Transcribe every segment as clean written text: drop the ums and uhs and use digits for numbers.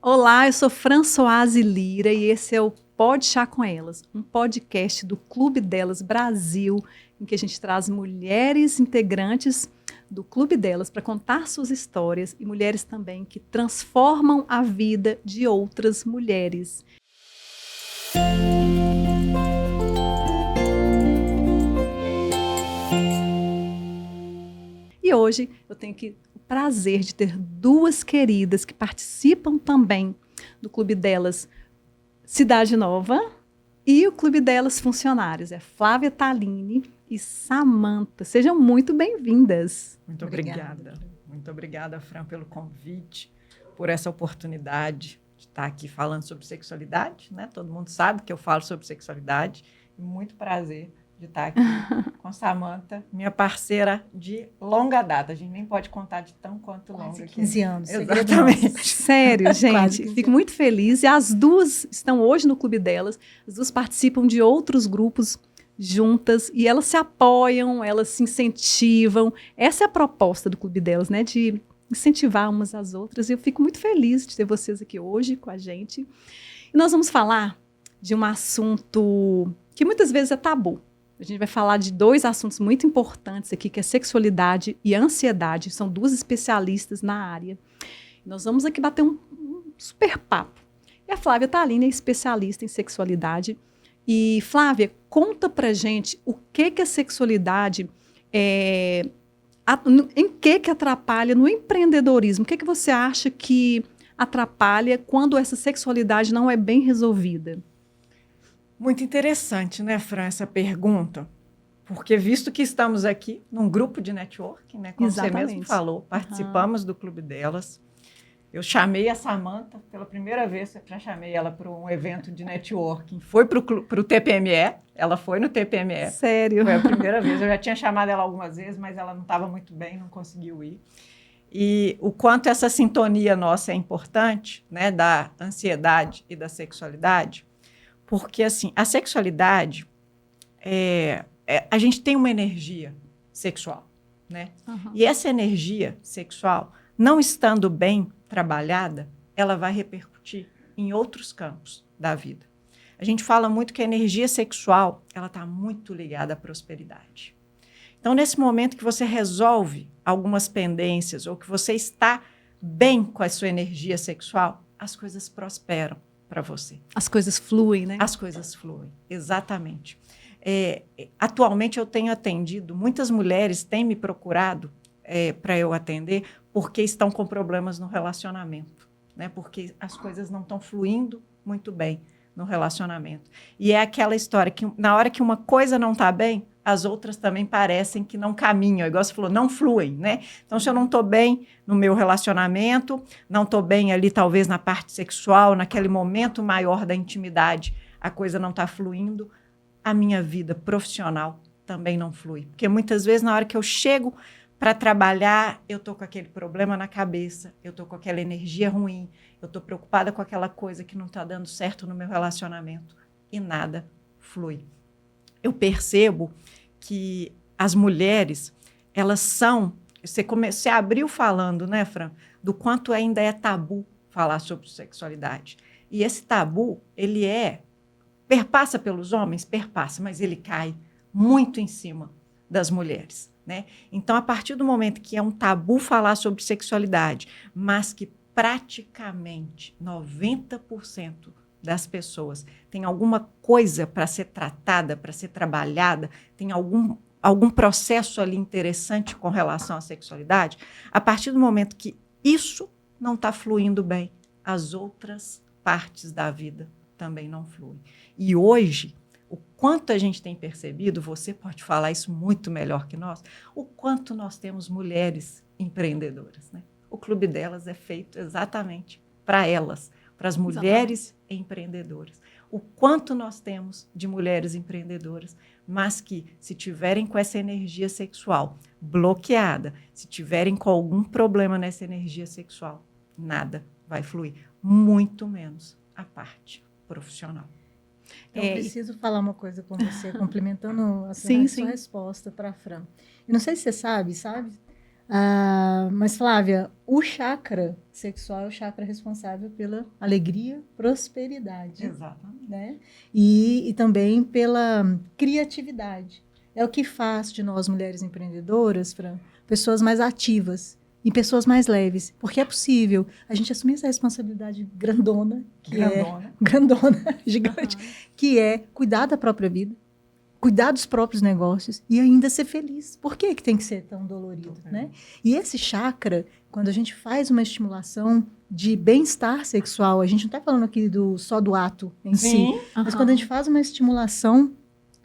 Olá, eu sou Françoise Lira e esse é o Pode Chá com Elas, um podcast do Clube Delas Brasil, em que a gente traz mulheres integrantes do Clube Delas para contar suas histórias e mulheres também que transformam a vida de outras mulheres. E hoje eu tenho aqui o prazer de ter duas queridas que participam também do Clube Delas Cidade Nova e o Clube Delas Funcionários. É Flávia Tallini e Samantha. Sejam muito bem-vindas. Muito obrigada. Muito obrigada, Fran, pelo convite, por essa oportunidade de estar aqui falando sobre sexualidade, né? Todo mundo sabe que eu falo sobre sexualidade. E muito prazer de estar aqui com a Samantha, minha parceira de longa data. A gente nem pode contar de tão quanto longa. Quase 15 anos. Exatamente. Sério, gente. Fico muito feliz. E as duas estão hoje no Clube Delas. As duas participam de outros grupos juntas e elas se apoiam, elas se incentivam. Essa é a proposta do Clube Delas, né? De incentivar umas às outras. E eu fico muito feliz de ter vocês aqui hoje com a gente. E nós vamos falar de um assunto que muitas vezes é tabu. A gente vai falar de dois assuntos muito importantes aqui, que é sexualidade e ansiedade. São duas especialistas na área. Nós vamos aqui bater um super papo. E a Flávia Tallini é especialista em sexualidade. E, Flávia, conta pra gente o que a sexualidade em que atrapalha no empreendedorismo. O que você acha que atrapalha quando essa sexualidade não é bem resolvida? Muito interessante, né, Fran, essa pergunta, porque visto que estamos aqui num grupo de networking, né, como você mesmo falou, participamos do Clube Delas. Eu chamei a Samantha pela primeira vez, eu já chamei ela para um evento de networking, foi para o TPME, ela foi no TPME. Sério? Foi a primeira vez, eu já tinha chamado ela algumas vezes, mas ela não estava muito bem, não conseguiu ir. E o quanto essa sintonia nossa é importante, né, da ansiedade e da sexualidade, porque, assim, a sexualidade, a gente tem uma energia sexual, né? Uhum. E essa energia sexual, não estando bem trabalhada, ela vai repercutir em outros campos da vida. A gente fala muito que a energia sexual, ela está muito ligada à prosperidade. Então, nesse momento que você resolve algumas pendências ou que você está bem com a sua energia sexual, as coisas prosperam para você. As coisas fluem, né? As coisas fluem, exatamente. Atualmente eu tenho atendido, muitas mulheres têm me procurado para eu atender porque estão com problemas no relacionamento, né? Porque as coisas não estão fluindo muito bem no relacionamento. E é aquela história que na hora que uma coisa não está bem, as outras também parecem que não caminham, igual você falou, não fluem, né? Então, se eu não estou bem no meu relacionamento, não estou bem ali, talvez, na parte sexual, naquele momento maior da intimidade, a coisa não está fluindo, a minha vida profissional também não flui. Porque muitas vezes, na hora que eu chego para trabalhar, eu estou com aquele problema na cabeça, eu estou com aquela energia ruim, eu estou preocupada com aquela coisa que não está dando certo no meu relacionamento e nada flui. Eu percebo que as mulheres, elas são... Você abriu falando, né, Fran, do quanto ainda é tabu falar sobre sexualidade. E esse tabu, ele perpassa pelos homens? Perpassa, mas ele cai muito em cima das mulheres, né? Então, a partir do momento que é um tabu falar sobre sexualidade, mas que praticamente 90% das pessoas tem alguma coisa para ser tratada, para ser trabalhada, tem algum processo ali interessante com relação à sexualidade, a partir do momento que isso não está fluindo bem, as outras partes da vida também não fluem. E hoje, o quanto a gente tem percebido, você pode falar isso muito melhor que nós, o quanto nós temos mulheres empreendedoras, né? O Clube Delas é feito exatamente para elas, para as mulheres empreendedoras. O quanto nós temos de mulheres empreendedoras, mas que, se tiverem com essa energia sexual bloqueada, se tiverem com algum problema nessa energia sexual, nada vai fluir, muito menos a parte profissional. Eu preciso falar uma coisa com você, complementando a sua resposta para a Fran. Eu não sei se você sabe, Mas, Flávia, o chakra sexual é o chakra responsável pela alegria, prosperidade. Exatamente. Né? E também pela criatividade. É o que faz de nós, mulheres empreendedoras, Fran, pessoas mais ativas e pessoas mais leves. Porque é possível a gente assumir essa responsabilidade grandona, grandona, gigante, que é cuidar da própria vida, cuidar dos próprios negócios e ainda ser feliz. Por que tem que ser tão dolorido, né? E esse chakra, quando a gente faz uma estimulação de bem-estar sexual, a gente não está falando aqui só do ato em si, mas quando a gente faz uma estimulação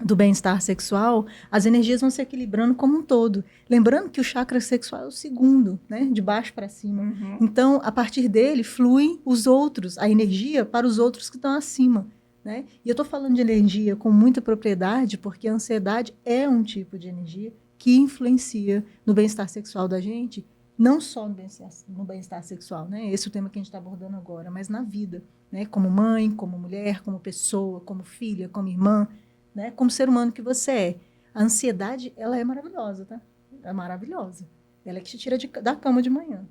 do bem-estar sexual, as energias vão se equilibrando como um todo. Lembrando que o chakra sexual é o segundo, né? De baixo para cima. Então, a partir dele, fluem os outros, a energia para os outros que estão acima. Né? E eu estou falando de energia com muita propriedade, porque a ansiedade é um tipo de energia que influencia no bem-estar sexual da gente, não só no bem-estar sexual, né? Esse é o tema que a gente está abordando agora, mas na vida, né? Como mãe, como mulher, como pessoa, como filha, como irmã, né? Como ser humano que você é. A ansiedade, ela é maravilhosa, tá? É maravilhosa. Ela é que te tira da cama de manhã.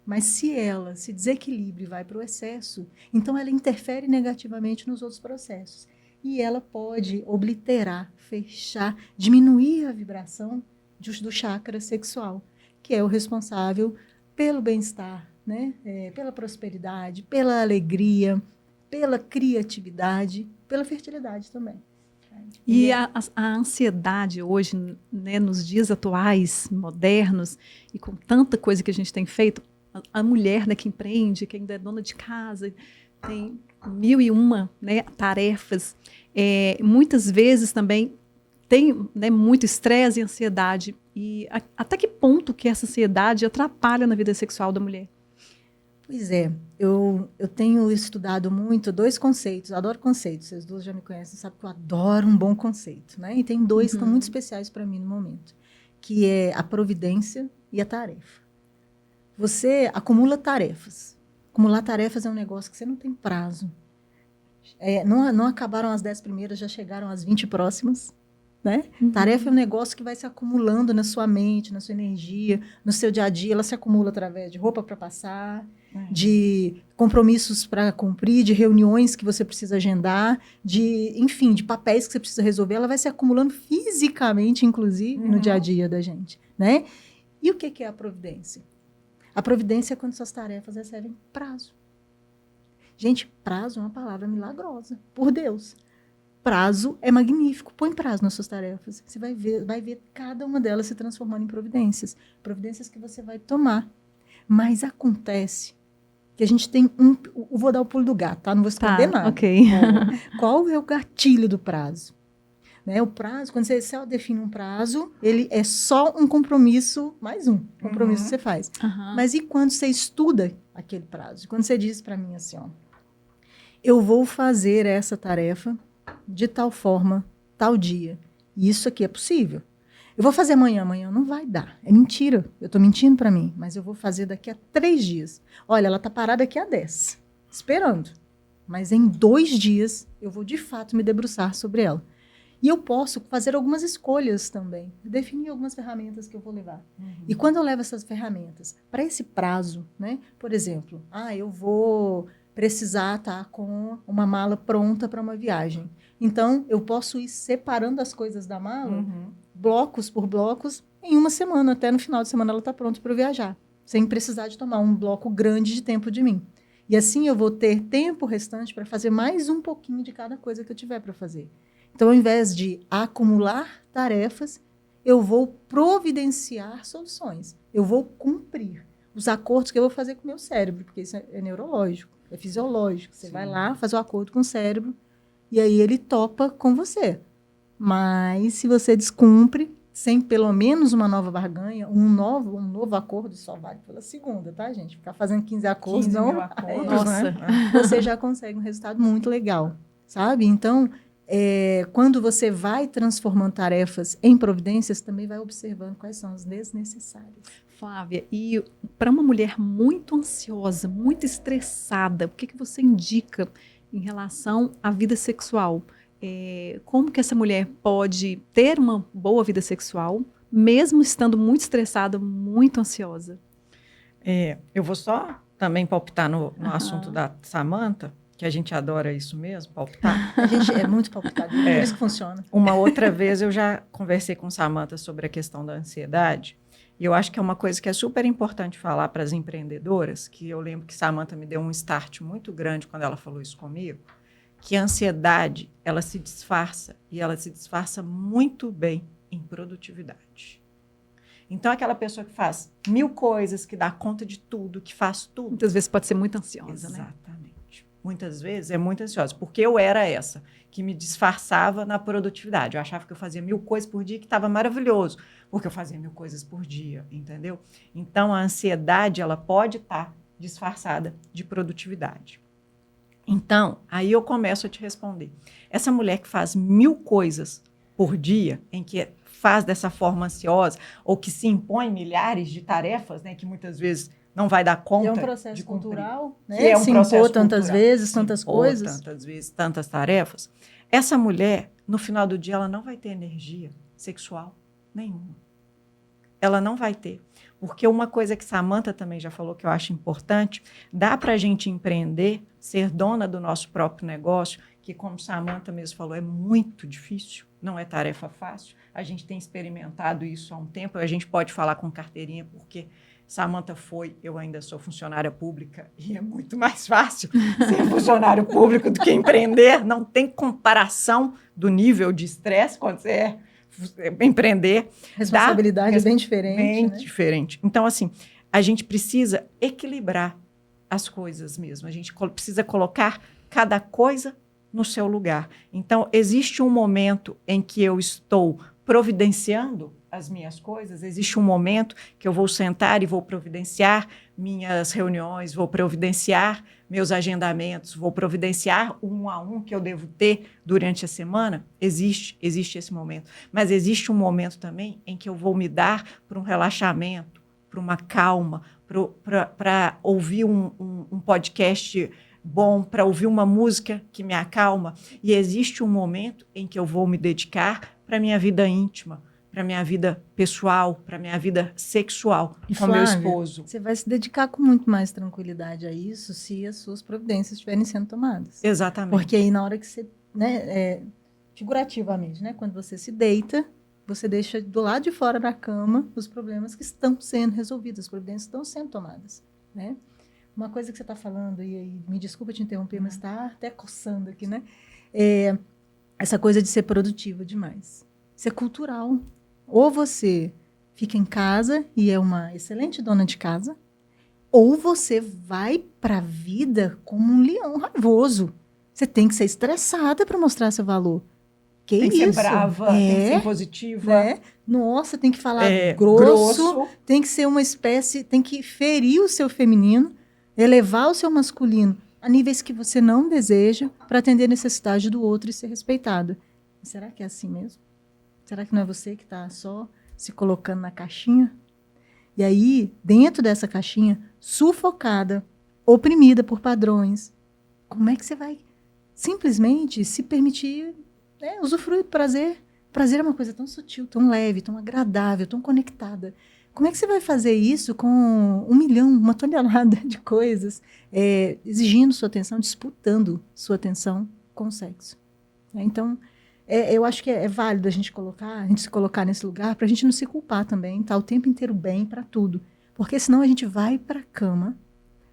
Mas se ela se desequilibra e vai para o excesso, então ela interfere negativamente nos outros processos. E ela pode obliterar, fechar, diminuir a vibração do chakra sexual, que é o responsável pelo bem-estar, né? Pela prosperidade, pela alegria, pela criatividade, pela fertilidade também. E a ansiedade hoje, né, nos dias atuais, modernos, e com tanta coisa que a gente tem feito, a mulher, né, que empreende, que ainda é dona de casa, tem 1001, né, tarefas, muitas vezes também tem, né, muito estresse e ansiedade. E até que ponto que essa ansiedade atrapalha na vida sexual da mulher? Pois é, eu tenho estudado muito 2 conceitos, adoro conceitos, vocês duas já me conhecem, sabem que eu adoro um bom conceito, né? E tem 2 que estão muito especiais para mim no momento, que é a providência e a tarefa. Você acumula tarefas. Acumular tarefas é um negócio que você não tem prazo. Não acabaram as 10 primeiras, já chegaram as 20 próximas. Né? Tarefa é um negócio que vai se acumulando na sua mente, na sua energia, no seu dia a dia. Ela se acumula através de roupa para passar, de compromissos para cumprir, de reuniões que você precisa agendar, enfim, de papéis que você precisa resolver. Ela vai se acumulando fisicamente, inclusive, no dia a dia da gente. Né? E o que é a providência? A providência é quando suas tarefas recebem prazo. Gente, prazo é uma palavra milagrosa, por Deus. Prazo é magnífico. Põe prazo nas suas tarefas. Você vai ver cada uma delas se transformando em providências. Providências que você vai tomar. Mas acontece que a gente tem vou dar o pulo do gato, tá? Não vou esconder nada. Ok. Qual é o gatilho do prazo? Né? O prazo, quando você define um prazo, ele é só um compromisso, mais um compromisso que você faz. Mas e quando você estuda aquele prazo? Quando você diz para mim assim, ó, eu vou fazer essa tarefa de tal forma, tal dia. E isso aqui é possível. Eu vou fazer amanhã não vai dar. É mentira. Eu estou mentindo para mim, mas eu vou fazer daqui a 3 dias. Olha, ela está parada aqui a 10, esperando. Mas em 2 dias, eu vou de fato me debruçar sobre ela. E eu posso fazer algumas escolhas também, definir algumas ferramentas que eu vou levar. E quando eu levo essas ferramentas para esse prazo, né? Por exemplo, eu vou precisar estar com uma mala pronta para uma viagem. Então, eu posso ir separando as coisas da mala, blocos por blocos, em uma semana. Até no final de semana ela está pronta para eu viajar, sem precisar de tomar um bloco grande de tempo de mim. E assim eu vou ter tempo restante para fazer mais um pouquinho de cada coisa que eu tiver para fazer. Então, ao invés de acumular tarefas, eu vou providenciar soluções. Eu vou cumprir os acordos que eu vou fazer com o meu cérebro, porque isso é neurológico, é fisiológico. Você vai lá, faz o acordo com o cérebro, e aí ele topa com você. Mas, se você descumpre, sem pelo menos uma nova barganha, um novo acordo, só vale pela segunda, tá, gente? Ficar fazendo 15 acordos, 15 não. mil acordos, Nossa. né? Você já consegue um resultado muito legal, sabe? Então, quando você vai transformando tarefas em providências, também vai observando quais são as desnecessárias. Flávia, e para uma mulher muito ansiosa, muito estressada, o que você indica em relação à vida sexual? Como que essa mulher pode ter uma boa vida sexual, mesmo estando muito estressada, muito ansiosa? Eu vou só também palpitar no assunto da Samantha, que a gente adora isso mesmo, palpitar. A gente é muito palpitado, por isso que funciona. Uma outra vez eu já conversei com Samantha sobre a questão da ansiedade, e eu acho que é uma coisa que é super importante falar para as empreendedoras, que eu lembro que Samantha me deu um start muito grande quando ela falou isso comigo, que a ansiedade, ela se disfarça, e ela se disfarça muito bem em produtividade. Então, aquela pessoa que faz 1000 coisas, que dá conta de tudo, que faz tudo. Muitas vezes pode ser muito ansiosa, né? Exatamente. Muitas vezes é muito ansiosa, porque eu era essa, que me disfarçava na produtividade. Eu achava que eu fazia 1000 coisas por dia, que estava maravilhoso, porque eu fazia 1000 coisas por dia, entendeu? Então, a ansiedade, ela pode estar disfarçada de produtividade. Então, aí eu começo a te responder. Essa mulher que faz 1000 coisas por dia, em que faz dessa forma ansiosa, ou que se impõe milhares de tarefas, né, que muitas vezes não vai dar conta É um processo de cumprir, cultural, né? que é um se processo impor tantas cultural, vezes, tantas coisas. tantas vezes, tantas tarefas. Essa mulher, no final do dia, ela não vai ter energia sexual nenhuma. Ela não vai ter. Porque uma coisa que Samantha também já falou que eu acho importante, dá para a gente empreender, ser dona do nosso próprio negócio, que como Samantha mesmo falou, é muito difícil, não é tarefa fácil. A gente tem experimentado isso há um tempo, a gente pode falar com carteirinha, porque Samantha foi, eu ainda sou funcionária pública, e é muito mais fácil ser funcionário público do que empreender. Não tem comparação do nível de estresse quando você é empreender. Responsabilidade é bem diferente. Bem né? diferente. Então, assim, a gente precisa equilibrar as coisas mesmo. A gente precisa colocar cada coisa no seu lugar. Então, existe um momento em que eu estou providenciando as minhas coisas, existe um momento que eu vou sentar e vou providenciar minhas reuniões, vou providenciar meus agendamentos, vou providenciar um a um que eu devo ter durante a semana. Existe esse momento. Mas existe um momento também em que eu vou me dar para um relaxamento, para uma calma, para ouvir um podcast bom, para ouvir uma música que me acalma. E existe um momento em que eu vou me dedicar para a minha vida íntima, para a minha vida pessoal, para a minha vida sexual E com Flávia, meu esposo. Você vai se dedicar com muito mais tranquilidade a isso se as suas providências estiverem sendo tomadas. Exatamente. Porque aí na hora que você, figurativamente, né, quando você se deita, você deixa do lado de fora da cama os problemas que estão sendo resolvidos, as providências estão sendo tomadas, né? Uma coisa que você está falando, e aí, me desculpa te interromper, mas está até coçando aqui, né? Essa coisa de ser produtiva demais. Isso é cultural. Ou você fica em casa e é uma excelente dona de casa, ou você vai para a vida como um leão raivoso. Você tem que ser estressada para mostrar seu valor. Tem que ser brava, tem que ser positiva. Né? Nossa, tem que falar grosso, tem que ser uma espécie, tem que ferir o seu feminino, elevar o seu masculino a níveis que você não deseja para atender a necessidade do outro e ser respeitado. Será que é assim mesmo? Será que não é você que está só se colocando na caixinha? E aí, dentro dessa caixinha, sufocada, oprimida por padrões, como é que você vai simplesmente se permitir usufruir do prazer? Prazer é uma coisa tão sutil, tão leve, tão agradável, tão conectada. Como é que você vai fazer isso com 1 milhão, 1 tonelada de coisas, exigindo sua atenção, disputando sua atenção com o sexo? Então, eu acho que é válido a gente se colocar nesse lugar para a gente não se culpar também, tá o tempo inteiro bem para tudo. Porque senão a gente vai para a cama,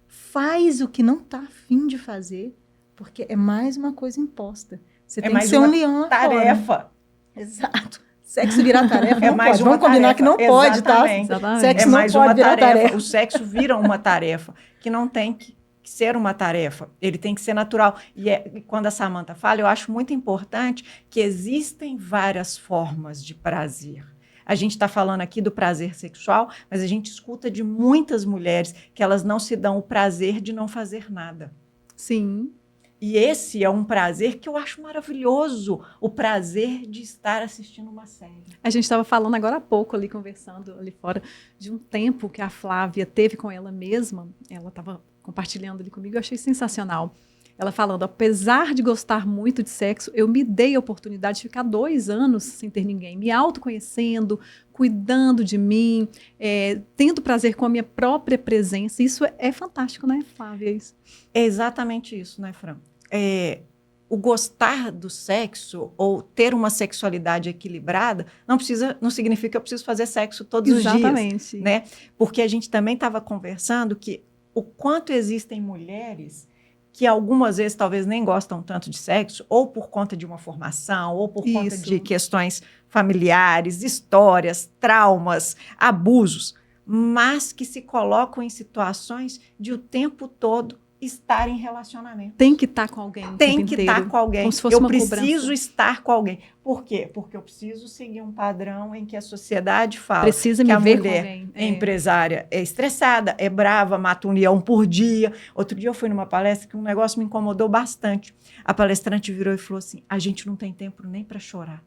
faz o que não está afim de fazer, porque é mais uma coisa imposta. Você tem que ser um leão lá tarefa. Fora. Exato. Sexo virar tarefa não mais pode. Vamos combinar que não pode, tá? Exatamente. Sexo não pode virar tarefa. O sexo vira uma tarefa que não tem que ser uma tarefa. Ele tem que ser natural. E quando a Samantha fala, eu acho muito importante que existem várias formas de prazer. A gente está falando aqui do prazer sexual, mas a gente escuta de muitas mulheres que elas não se dão o prazer de não fazer nada. Sim. E esse é um prazer que eu acho maravilhoso, o prazer de estar assistindo uma série. A gente estava falando agora há pouco, ali conversando ali fora, de um tempo que a Flávia teve com ela mesma. Ela estava compartilhando ali comigo, eu achei sensacional. Ela falando, apesar de gostar muito de sexo, eu me dei a oportunidade de ficar 2 anos sem ter ninguém, me autoconhecendo, cuidando de mim, tendo prazer com a minha própria presença. Isso é fantástico, né, Flávia? Isso. É exatamente isso, né, Fran? O gostar do sexo ou ter uma sexualidade equilibrada não significa que eu preciso fazer sexo todos os dias. Exatamente. Né? Porque a gente também estava conversando que o quanto existem mulheres que algumas vezes talvez nem gostam tanto de sexo, ou por conta de uma formação, ou por conta de questões familiares, histórias, traumas, abusos, mas que se colocam em situações de o tempo todo estar em relacionamento. Tem que estar com alguém. Tem que estar com alguém. Como se fosse eu uma preciso cobrança. estar com alguém. Por quê? Porque eu preciso seguir um padrão em que a sociedade fala Precisa que me a ver mulher com alguém. é empresária, é estressada, é brava, mata um leão por dia. Outro dia eu fui numa palestra que um negócio me incomodou bastante. A palestrante virou e falou assim, a gente não tem tempo nem para chorar.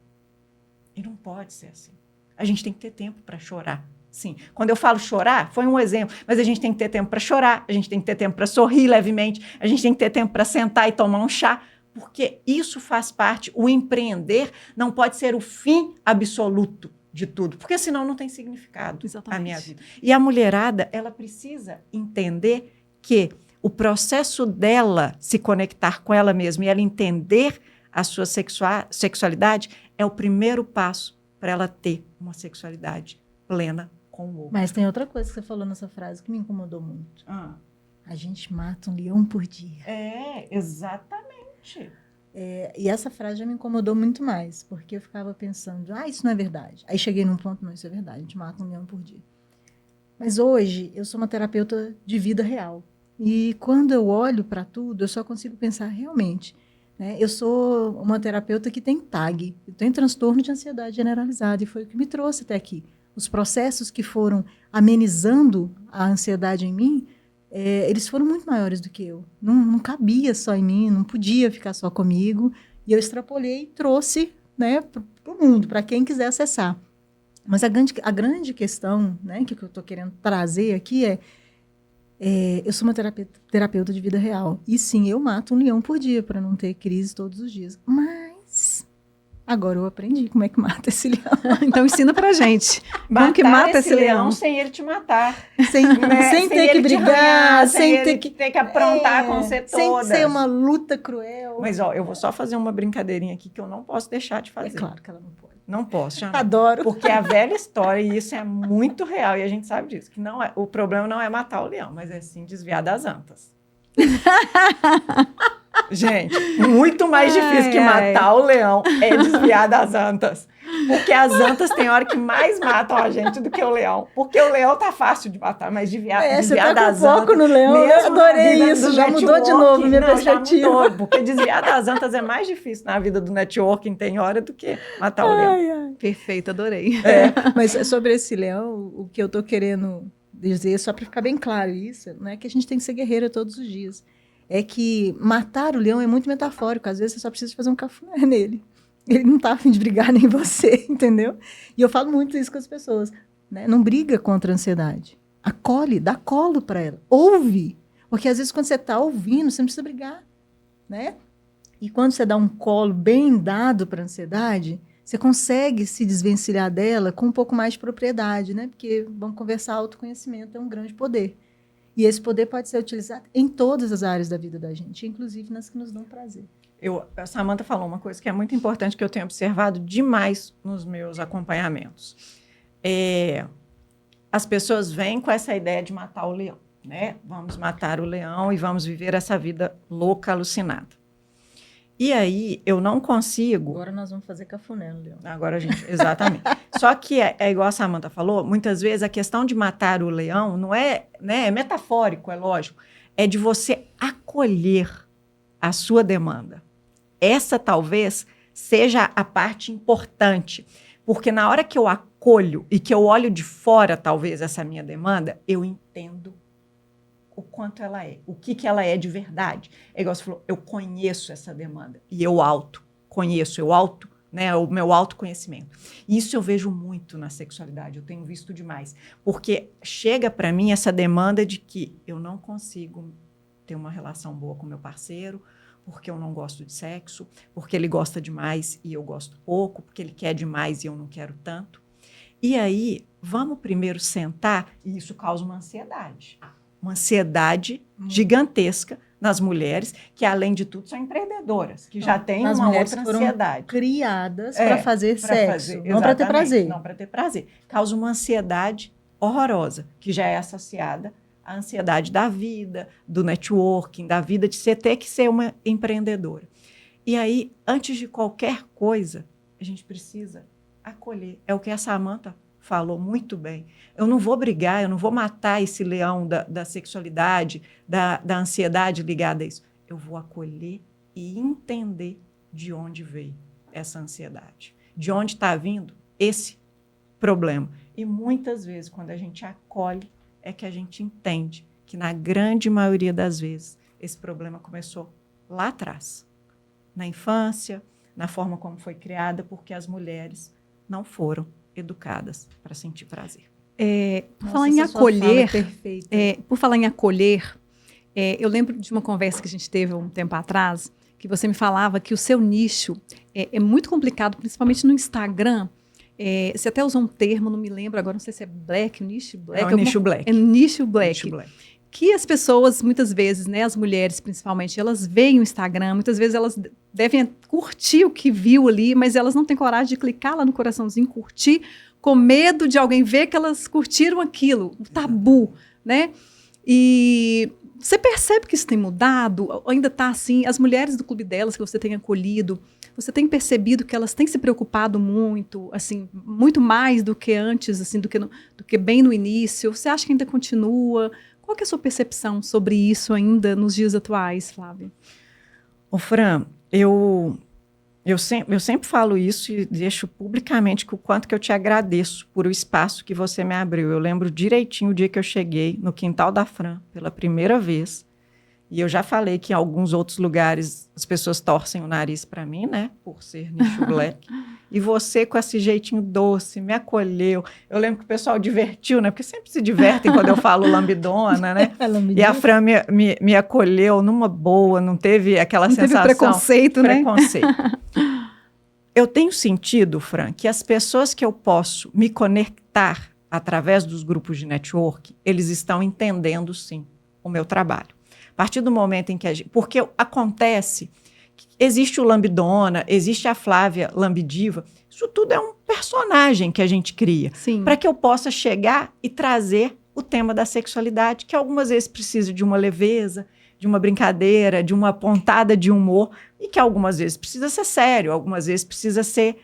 E não pode ser assim. A gente tem que ter tempo para chorar. Sim, quando eu falo chorar, foi um exemplo, mas a gente tem que ter tempo para chorar, a gente tem que ter tempo para sorrir levemente, a gente tem que ter tempo para sentar e tomar um chá, porque isso faz parte, o empreender não pode ser o fim absoluto de tudo, porque senão não tem significado. Exatamente. A minha vida. E a mulherada, ela precisa entender que o processo dela se conectar com ela mesma e ela entender a sua sexualidade é o primeiro passo para ela ter uma sexualidade plena com o outro. Mas tem outra coisa que você falou nessa frase que me incomodou muito. A gente mata um leão por dia. Exatamente. E essa frase já me incomodou muito mais, porque eu ficava pensando, isso não é verdade. Aí cheguei num ponto, não, isso é verdade, a gente mata um leão por dia. Mas hoje eu sou uma terapeuta de vida real. E quando eu olho para tudo, eu só consigo pensar realmente. Né? Eu sou uma terapeuta que tem TAG, eu tenho transtorno de ansiedade generalizada, e foi o que me trouxe até aqui. Os processos que foram amenizando a ansiedade em mim, eles foram muito maiores do que eu. Não cabia só em mim, não podia ficar só comigo. E eu extrapolhei e trouxe, né, para o mundo, para quem quiser acessar. Mas a grande questão, né, que eu estou querendo trazer aqui eu sou uma terapeuta de vida real. E sim, eu mato um leão por dia para não ter crise todos os dias. Mas agora eu aprendi como é que mata esse leão. Então ensina pra gente. Como que mata esse leão sem ele te matar. Sem ter que brigar, sem ter que aprontar com você toda. Sem ser uma luta cruel. Mas, eu vou só fazer uma brincadeirinha aqui que eu não posso deixar de fazer. É claro que ela não pode. Não posso, Jana. Adoro. Porque a velha história, e isso é muito real, e a gente sabe disso, que o problema não é matar o leão, mas é sim desviar das antas. Gente, muito mais difícil que matar o leão é desviar das antas. Porque as antas tem hora que mais matam a gente do que o leão. Porque o leão tá fácil de matar, mas desviar você tá das com foco antas... no leão, eu adorei isso, já mudou de novo minha perspectiva. Já mudou, porque desviar das antas é mais difícil na vida do networking, tem hora, do que matar o leão. Perfeito, adorei. Mas sobre esse leão, o que eu tô querendo dizer, só para ficar bem claro isso, não é que a gente tem que ser guerreira todos os dias. É que matar o leão é muito metafórico. Às vezes você só precisa fazer um cafuné nele. Ele não tá a fim de brigar nem você, entendeu? E eu falo muito isso com as pessoas. Né? Não briga contra a ansiedade. Acolhe, dá colo para ela. Ouve. Porque às vezes quando você tá ouvindo, você não precisa brigar. Né? E quando você dá um colo bem dado para a ansiedade, você consegue se desvencilhar dela com um pouco mais de propriedade. Né? Porque, vamos conversar, autoconhecimento é um grande poder. E esse poder pode ser utilizado em todas as áreas da vida da gente, inclusive nas que nos dão prazer. A Samantha falou uma coisa que é muito importante, que eu tenho observado demais nos meus acompanhamentos. As pessoas vêm com essa ideia de matar o leão. Né? Vamos matar o leão e vamos viver essa vida louca, alucinada. E aí, eu não consigo... Agora nós vamos fazer cafuné no leão. Agora, gente, exatamente. Só que é igual a Samantha falou, muitas vezes a questão de matar o leão não é, né, é metafórico, é lógico, é de você acolher a sua demanda. Essa talvez seja a parte importante, porque na hora que eu acolho e que eu olho de fora, talvez, essa minha demanda, eu entendo o quanto ela é, o que ela é de verdade. É igual você falou, eu conheço essa demanda e eu conheço, né, o meu autoconhecimento. Isso eu vejo muito na sexualidade, eu tenho visto demais, porque chega para mim essa demanda de que eu não consigo ter uma relação boa com meu parceiro, porque eu não gosto de sexo, porque ele gosta demais e eu gosto pouco, porque ele quer demais e eu não quero tanto. E aí, vamos primeiro sentar, e isso causa uma ansiedade gigantesca nas mulheres, que, além de tudo, são empreendedoras, que já têm uma outra ansiedade. Criadas para fazer sexo, não para ter prazer. Não para ter prazer. Causa uma ansiedade horrorosa, que já é associada à ansiedade da vida, do networking, da vida de você ter que ser uma empreendedora. E aí, antes de qualquer coisa, a gente precisa acolher. É o que a Samantha falou muito bem. Eu não vou brigar, eu não vou matar esse leão da sexualidade, da ansiedade ligada a isso. Eu vou acolher e entender de onde veio essa ansiedade, de onde está vindo esse problema. E muitas vezes, quando a gente acolhe, é que a gente entende que, na grande maioria das vezes, esse problema começou lá atrás, na infância, na forma como foi criada, porque as mulheres não foram educadas para sentir prazer. Por falar em acolher, eu lembro de uma conversa que a gente teve um tempo atrás, que você me falava que o seu nicho é muito complicado, principalmente no Instagram. Você até usou um termo, não me lembro agora, não sei se é black, nicho black. Nicho black. É nicho black. Que as pessoas, muitas vezes, né, as mulheres principalmente, elas veem o Instagram, muitas vezes elas devem curtir o que viu ali, mas elas não têm coragem de clicar lá no coraçãozinho, curtir, com medo de alguém ver que elas curtiram aquilo, o tabu, né? E você percebe que isso tem mudado? Ainda está assim? As mulheres do clube delas que você tem acolhido, você tem percebido que elas têm se preocupado muito, assim, muito mais do que antes, assim, do que bem no início? Você acha que ainda continua? Qual que é a sua percepção sobre isso ainda nos dias atuais, Flávia? Fran, eu sempre falo isso e deixo publicamente o quanto que eu te agradeço por o espaço que você me abriu. Eu lembro direitinho o dia que eu cheguei no quintal da Fran pela primeira vez. E eu já falei que em alguns outros lugares as pessoas torcem o nariz para mim, né? Por ser nicho black. E você, com esse jeitinho doce, me acolheu. Eu lembro que o pessoal divertiu, né? Porque sempre se divertem quando eu falo lambidona, né? E a Fran me acolheu numa boa, não teve aquela sensação... Não teve preconceito, né? Eu tenho sentido, Fran, que as pessoas que eu posso me conectar através dos grupos de network, eles estão entendendo, sim, o meu trabalho. A partir do momento em que a gente... Porque acontece... Existe o Lambidona, existe a Flávia Lambidiva. Isso tudo é um personagem que a gente cria para que eu possa chegar e trazer o tema da sexualidade, que algumas vezes precisa de uma leveza, de uma brincadeira, de uma pontada de humor, e que algumas vezes precisa ser sério, algumas vezes precisa ser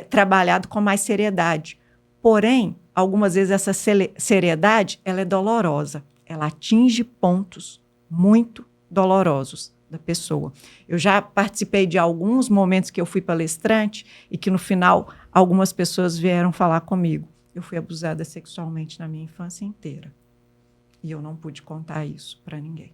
trabalhado com mais seriedade. Porém, algumas vezes essa seriedade ela é dolorosa, ela atinge pontos muito dolorosos da pessoa. Eu já participei de alguns momentos que eu fui palestrante e que, no final, algumas pessoas vieram falar comigo. Eu fui abusada sexualmente na minha infância inteira. E eu não pude contar isso para ninguém.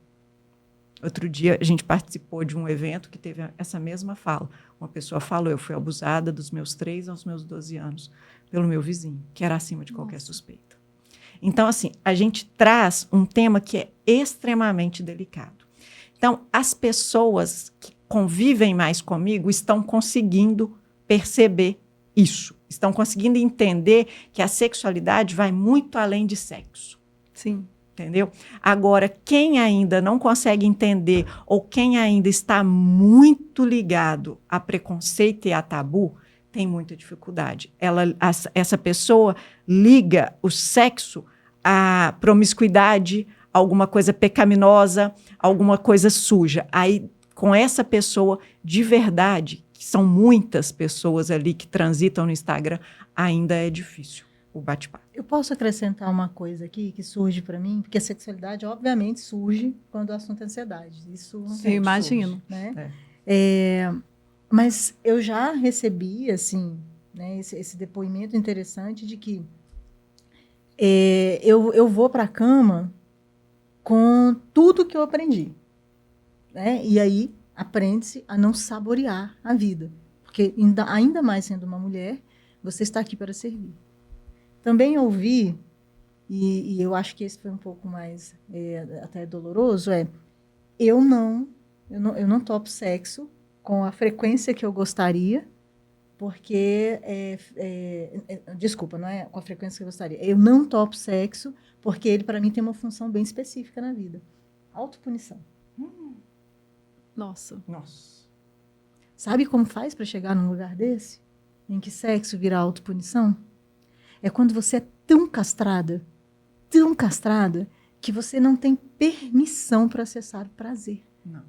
Outro dia, a gente participou de um evento que teve essa mesma fala. Uma pessoa falou, eu fui abusada dos meus 3 aos meus 12 anos pelo meu vizinho, que era acima de qualquer suspeita. Então, assim, a gente traz um tema que é extremamente delicado. Então, as pessoas que convivem mais comigo estão conseguindo perceber isso. Estão conseguindo entender que a sexualidade vai muito além de sexo. Sim. Entendeu? Agora, quem ainda não consegue entender ou quem ainda está muito ligado a preconceito e a tabu, tem muita dificuldade. Essa pessoa liga o sexo à promiscuidade, alguma coisa pecaminosa, alguma coisa suja. Aí, com essa pessoa, de verdade, que são muitas pessoas ali que transitam no Instagram, ainda é difícil o bate-papo. Eu posso acrescentar uma coisa aqui que surge para mim, porque a sexualidade, obviamente, surge quando o assunto é ansiedade. Isso eu imagino. Surge, né? Mas eu já recebi, assim, né, esse depoimento interessante de que eu vou para a cama com tudo que eu aprendi, né? E aí aprende-se a não saborear a vida, porque ainda mais sendo uma mulher, você está aqui para servir. Também ouvi, e eu acho que esse foi um pouco mais até doloroso, eu não topo sexo com a frequência que eu gostaria, porque, desculpa, não é com a frequência que eu gostaria. Eu não topo sexo porque ele, para mim, tem uma função bem específica na vida. Autopunição. Nossa. Sabe como faz para chegar num lugar desse? Em que sexo vira autopunição? É quando você é tão castrada, que você não tem permissão para acessar o prazer. Não.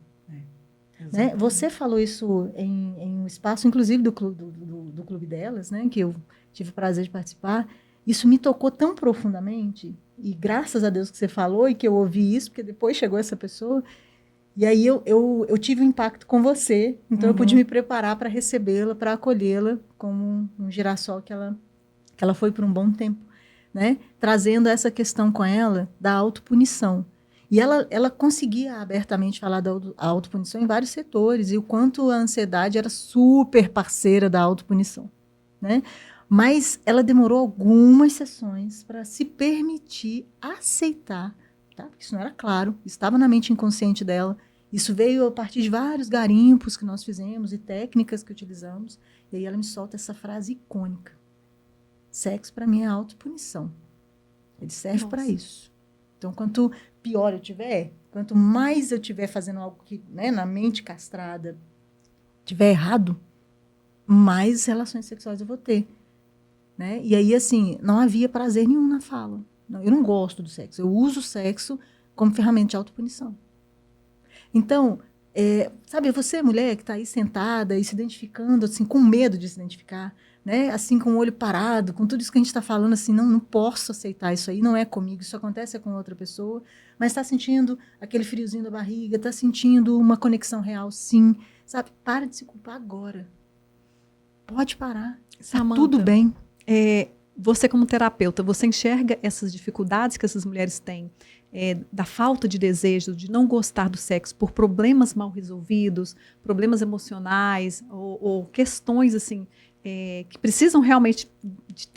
Né? Você falou isso em um espaço, inclusive do clube delas, né? Que eu tive o prazer de participar. Isso me tocou tão profundamente, e graças a Deus que você falou e que eu ouvi isso, porque depois chegou essa pessoa, e aí eu tive um impacto com você, então eu pude me preparar para recebê-la, para acolhê-la como um girassol que ela foi por um bom tempo, né? Trazendo essa questão com ela da autopunição. E ela conseguia abertamente falar da autopunição em vários setores, e o quanto a ansiedade era super parceira da autopunição, né? Mas ela demorou algumas sessões para se permitir aceitar, tá? Porque isso não era claro, estava na mente inconsciente dela. Isso veio a partir de vários garimpos que nós fizemos e técnicas que utilizamos. E aí ela me solta essa frase icônica. Sexo, para mim, é autopunição. Ele serve para isso. Então, quanto pior eu tiver, quanto mais eu tiver fazendo algo que, né, na mente castrada tiver errado, mais relações sexuais eu vou ter. Né? E aí, assim, não havia prazer nenhum na fala. Não, eu não gosto do sexo. Eu uso o sexo como ferramenta de autopunição. Então, sabe, você, mulher, que está aí sentada e se identificando, assim, com medo de se identificar, né? Assim, com o olho parado, com tudo isso que a gente está falando, assim, não posso aceitar isso aí, não é comigo, isso acontece com outra pessoa, mas está sentindo aquele friozinho da barriga, está sentindo uma conexão real, sim. Sabe, para de se culpar agora. Pode parar. Está tudo bem. Você como terapeuta, você enxerga essas dificuldades que essas mulheres têm, da falta de desejo, de não gostar do sexo por problemas mal resolvidos, problemas emocionais ou questões assim que precisam realmente de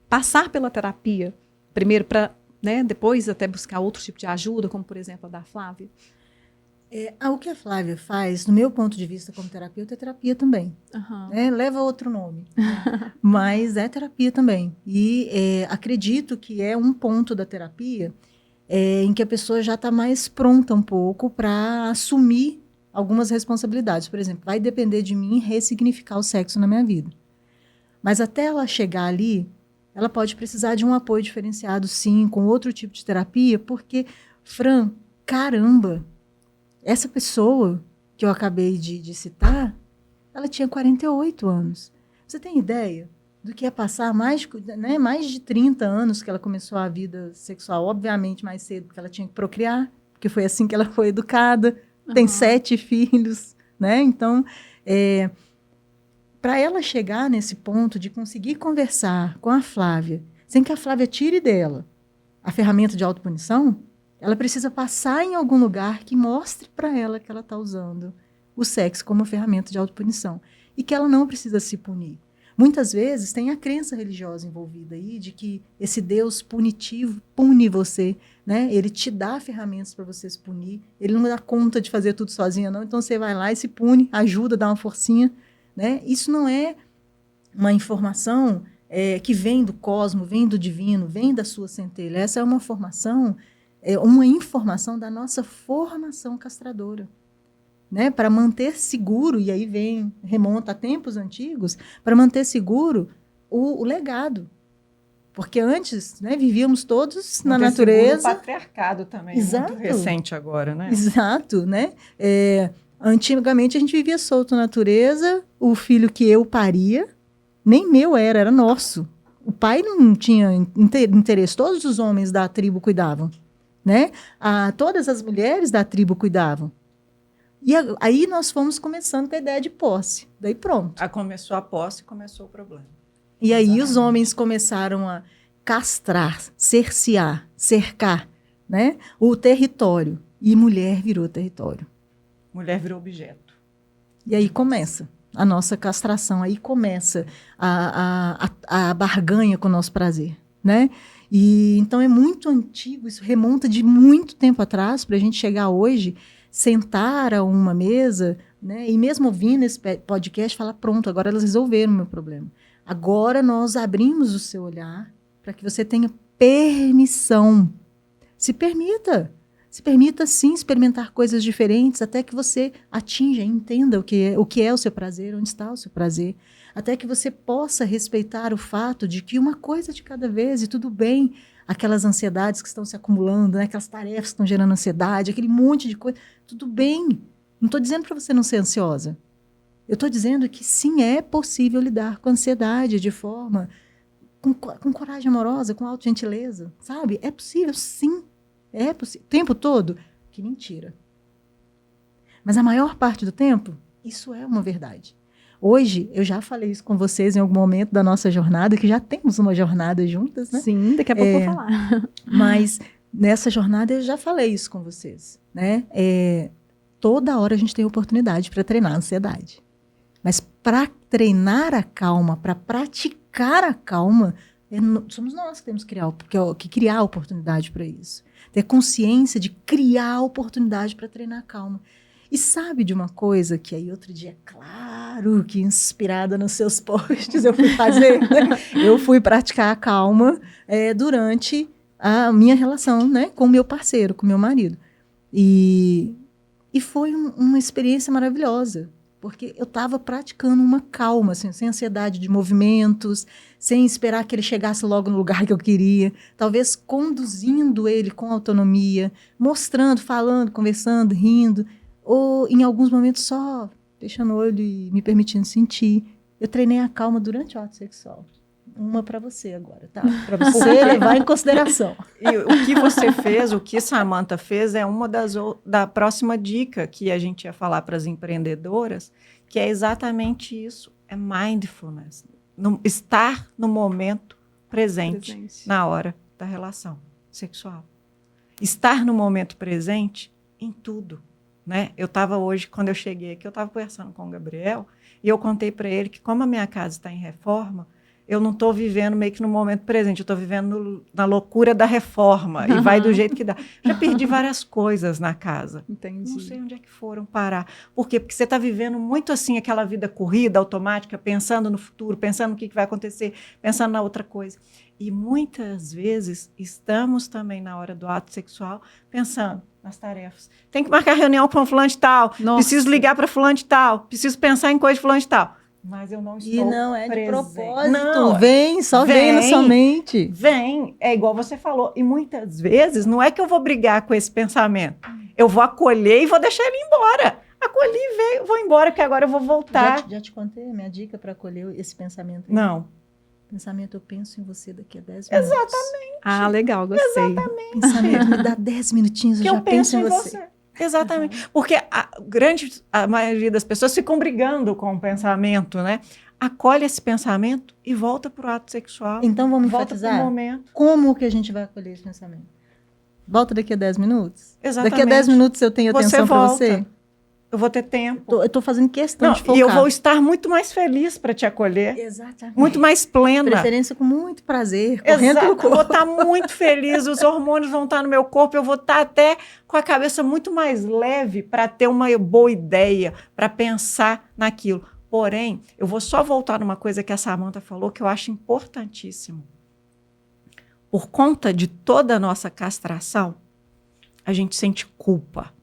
passar pela terapia, primeiro para, né, depois até buscar outro tipo de ajuda, como por exemplo a da Flávia? O que a Flávia faz, no meu ponto de vista como terapeuta, é terapia também. Uhum. Leva outro nome, mas é terapia também. E acredito que é um ponto da terapia em que a pessoa já está mais pronta um pouco para assumir algumas responsabilidades. Por exemplo, vai depender de mim ressignificar o sexo na minha vida. Mas até ela chegar ali, ela pode precisar de um apoio diferenciado, sim, com outro tipo de terapia, porque, Fran, caramba, essa pessoa que eu acabei de citar, ela tinha 48 anos. Você tem ideia do que é passar mais de 30 anos que ela começou a vida sexual? Obviamente mais cedo, porque ela tinha que procriar, porque foi assim que ela foi educada. Tem 7 filhos, né? Então, para ela chegar nesse ponto de conseguir conversar com a Flávia, sem que a Flávia tire dela a ferramenta de autopunição, ela precisa passar em algum lugar que mostre para ela que ela está usando o sexo como ferramenta de autopunição e que ela não precisa se punir. Muitas vezes tem a crença religiosa envolvida aí de que esse Deus punitivo pune você, né? Ele te dá ferramentas para você se punir, ele não dá conta de fazer tudo sozinha, não. Então você vai lá e se pune, ajuda, dá uma forcinha, né? Isso não é uma informação que vem do cosmo, vem do divino, vem da sua centelha. Essa é uma informação da nossa formação castradora. Né, para manter seguro, e aí remonta a tempos antigos, para manter seguro o legado. Porque antes, né, vivíamos todos na natureza. O patriarcado também, exato, muito recente agora, né? Exato, né? Antigamente a gente vivia solto na natureza, o filho que eu paria, nem meu era nosso. O pai não tinha interesse, todos os homens da tribo cuidavam, né? Todas as mulheres da tribo cuidavam. E aí nós fomos começando com a ideia de posse. Daí pronto. Começou a posse, começou o problema. E aí exatamente, os homens começaram a castrar, cercear, cercar, né, o território. E mulher virou território. Mulher virou objeto. E aí começa a nossa castração. Aí começa a barganha com o nosso prazer, né? E então é muito antigo, isso remonta de muito tempo atrás para a gente chegar hoje. sentar a uma mesa, né, e mesmo ouvindo esse podcast, falar, pronto, agora elas resolveram o meu problema. Agora nós abrimos o seu olhar para que você tenha permissão. Se permita. Se permita, sim, experimentar coisas diferentes até que você atinja e entenda o que é o seu prazer, onde está o seu prazer. Até que você possa respeitar o fato de que uma coisa de cada vez, e tudo bem, aquelas ansiedades que estão se acumulando, né, aquelas tarefas que estão gerando ansiedade, aquele monte de coisa, tudo bem. Não estou dizendo para você não ser ansiosa. Eu estou dizendo que sim, é possível lidar com a ansiedade de forma, com coragem amorosa, com autogentileza, sabe? É possível, sim. É possível. O tempo todo? Que mentira. Mas a maior parte do tempo, isso é uma verdade. Hoje, eu já falei isso com vocês em algum momento da nossa jornada, que já temos uma jornada juntas, né? Sim, daqui a pouco eu vou falar. Mas nessa jornada eu já falei isso com vocês, né? Toda hora a gente tem oportunidade para treinar a ansiedade. Mas para treinar a calma, para praticar a calma, somos nós que temos que criar a oportunidade para isso. Ter consciência de criar a oportunidade para treinar a calma. E sabe de uma coisa que aí outro dia, claro, que inspirada nos seus posts eu fui fazer, né? Eu fui praticar a calma durante a minha relação, né, com o meu parceiro, com o meu marido. E foi uma experiência maravilhosa, porque eu estava praticando uma calma, assim, sem ansiedade de movimentos, sem esperar que ele chegasse logo no lugar que eu queria, talvez conduzindo ele com autonomia, mostrando, falando, conversando, rindo, ou em alguns momentos só fechando o olho e me permitindo sentir. Eu treinei a calma durante o ato sexual. Uma para você agora, tá? Para você levar em consideração. E o que você fez, o que Samantha fez, é uma da próxima dica que a gente ia falar para as empreendedoras, que é exatamente isso, é mindfulness. Estar no momento presente na hora da relação sexual. Estar no momento presente em tudo. Né? Eu estava hoje, quando eu cheguei aqui, eu estava conversando com o Gabriel, e eu contei para ele que como a minha casa está em reforma, eu não estou vivendo meio que no momento presente, eu estou vivendo na loucura da reforma, e vai do jeito que dá. Já perdi várias coisas na casa. Entendi. Não sei onde é que foram parar. Por quê? Porque você está vivendo muito assim, aquela vida corrida, automática, pensando no futuro, pensando no que vai acontecer, pensando na outra coisa. E muitas vezes estamos também na hora do ato sexual pensando nas tarefas. Tem que marcar reunião com fulano de tal, preciso ligar para fulano de tal, preciso pensar em coisa de fulano de tal. Mas eu não estou presente. E não é de propósito. Não, vem na sua mente. Vem, é igual você falou. E muitas vezes não é que eu vou brigar com esse pensamento. Eu vou acolher e vou deixar ele embora. Acolhi, vou embora, que agora eu vou voltar. Já te contei a minha dica para acolher esse pensamento? Não. Pensamento, eu penso em você daqui a 10 minutos. Exatamente. Ah, legal, gostei. Exatamente. Pensamento, me dá 10 minutinhos, eu já penso em você. Exatamente. Porque a maioria das pessoas ficam brigando com o pensamento, né? Acolhe esse pensamento e volta para o ato sexual. Então vamos volta enfatizar. Pro momento. Como que a gente vai acolher esse pensamento? Volta daqui a 10 minutos? Exatamente. Daqui a 10 minutos eu tenho atenção para você? Eu vou ter tempo. Eu estou fazendo questão de focar. E eu vou estar muito mais feliz para te acolher. Exatamente. Muito mais plena. Preferência com muito prazer, correndo pelo corpo. Eu vou estar muito feliz, os hormônios vão estar no meu corpo, eu vou estar até com a cabeça muito mais leve para ter uma boa ideia, para pensar naquilo. Porém, eu vou só voltar numa coisa que a Samantha falou que eu acho importantíssimo. Por conta de toda a nossa castração, a gente sente culpa.